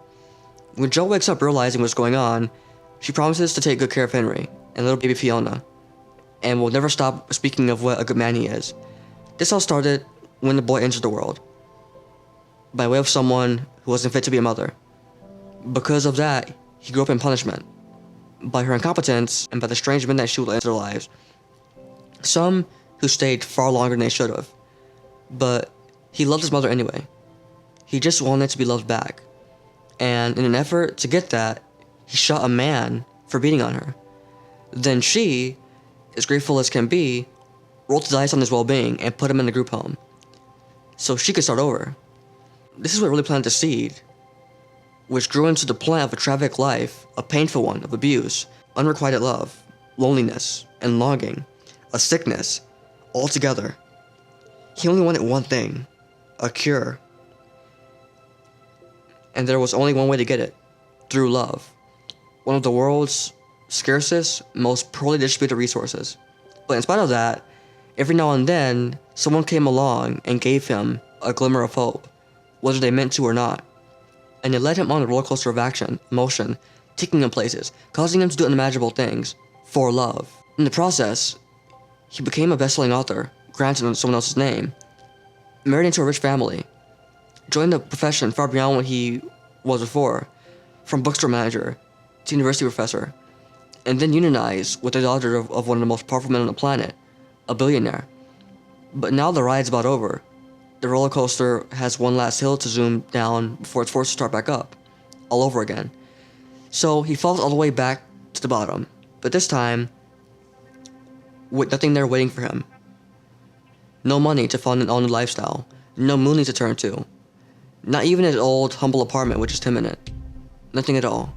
When Joe wakes up realizing what's going on, she promises to take good care of Henry and little baby Fiona, and will never stop speaking of what a good man he is. This all started when the boy entered the world, by way of someone who wasn't fit to be a mother. Because of that, he grew up in punishment, by her incompetence and by the strange men that she would enter their lives. Some who stayed far longer than they should have, but he loved his mother anyway. He just wanted to be loved back, and in an effort to get that, he shot a man for beating on her. Then she, as grateful as can be, rolled the dice on his well-being and put him in the group home, so she could start over. This is what really planted the seed, which grew into the plant of a tragic life, a painful one of abuse, unrequited love, loneliness, and longing, a sickness, all together. He only wanted one thing, a cure. And there was only one way to get it, through love, one of the world's scarcest, most poorly distributed resources. But in spite of that, every now and then, someone came along and gave him a glimmer of hope, whether they meant to or not. And it led him on a roller coaster of action, emotion, taking him places, causing him to do unimaginable things, for love. In the process, he became a best-selling author, granted in someone else's name, married into a rich family, joined a profession far beyond what he was before, from bookstore manager to university professor, and then unionized with the daughter of one of the most powerful men on the planet, a billionaire. But now the ride's about over. The roller coaster has one last hill to zoom down before it's forced to start back up, all over again. So he falls all the way back to the bottom, but this time, with nothing there waiting for him. No money to fund an all-new lifestyle, no Mooney to turn to, not even his old, humble apartment with just him in it. Nothing at all.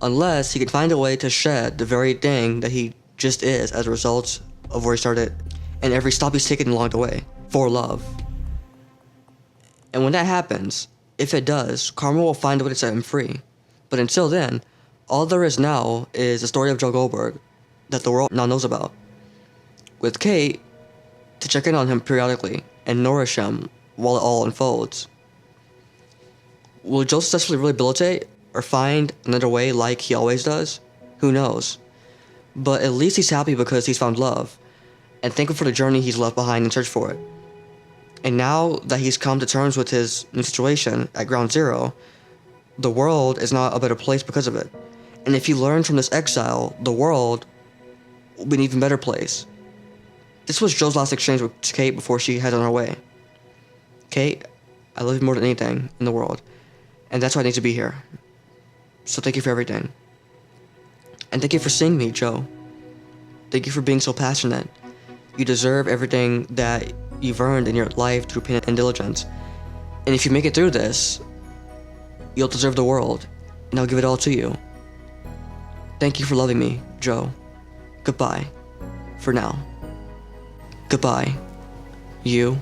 Unless he could find a way to shed the very thing that he just is as a result of where he started, and every stop he's taken along the way, for love. And when that happens, if it does, karma will find a way to set him free. But until then, all there is now is the story of Joe Goldberg that the world now knows about, with Kate to check in on him periodically and nourish him while it all unfolds. Will Joe successfully rehabilitate or find another way like he always does? Who knows? But at least he's happy because he's found love, and thankful for the journey he's left behind in search for it. And now that he's come to terms with his new situation at ground zero, the world is not a better place because of it. And if he learns from this exile, the world will be an even better place. This was Joe's last exchange with Kate before she headed on her way. Kate, I love you more than anything in the world, and that's why I need to be here. So thank you for everything. And thank you for seeing me, Joe. Thank you for being so passionate. You deserve everything that you've earned in your life through pain and diligence. And if you make it through this, you'll deserve the world, and I'll give it all to you. Thank you for loving me, Joe. Goodbye. For now. Goodbye. You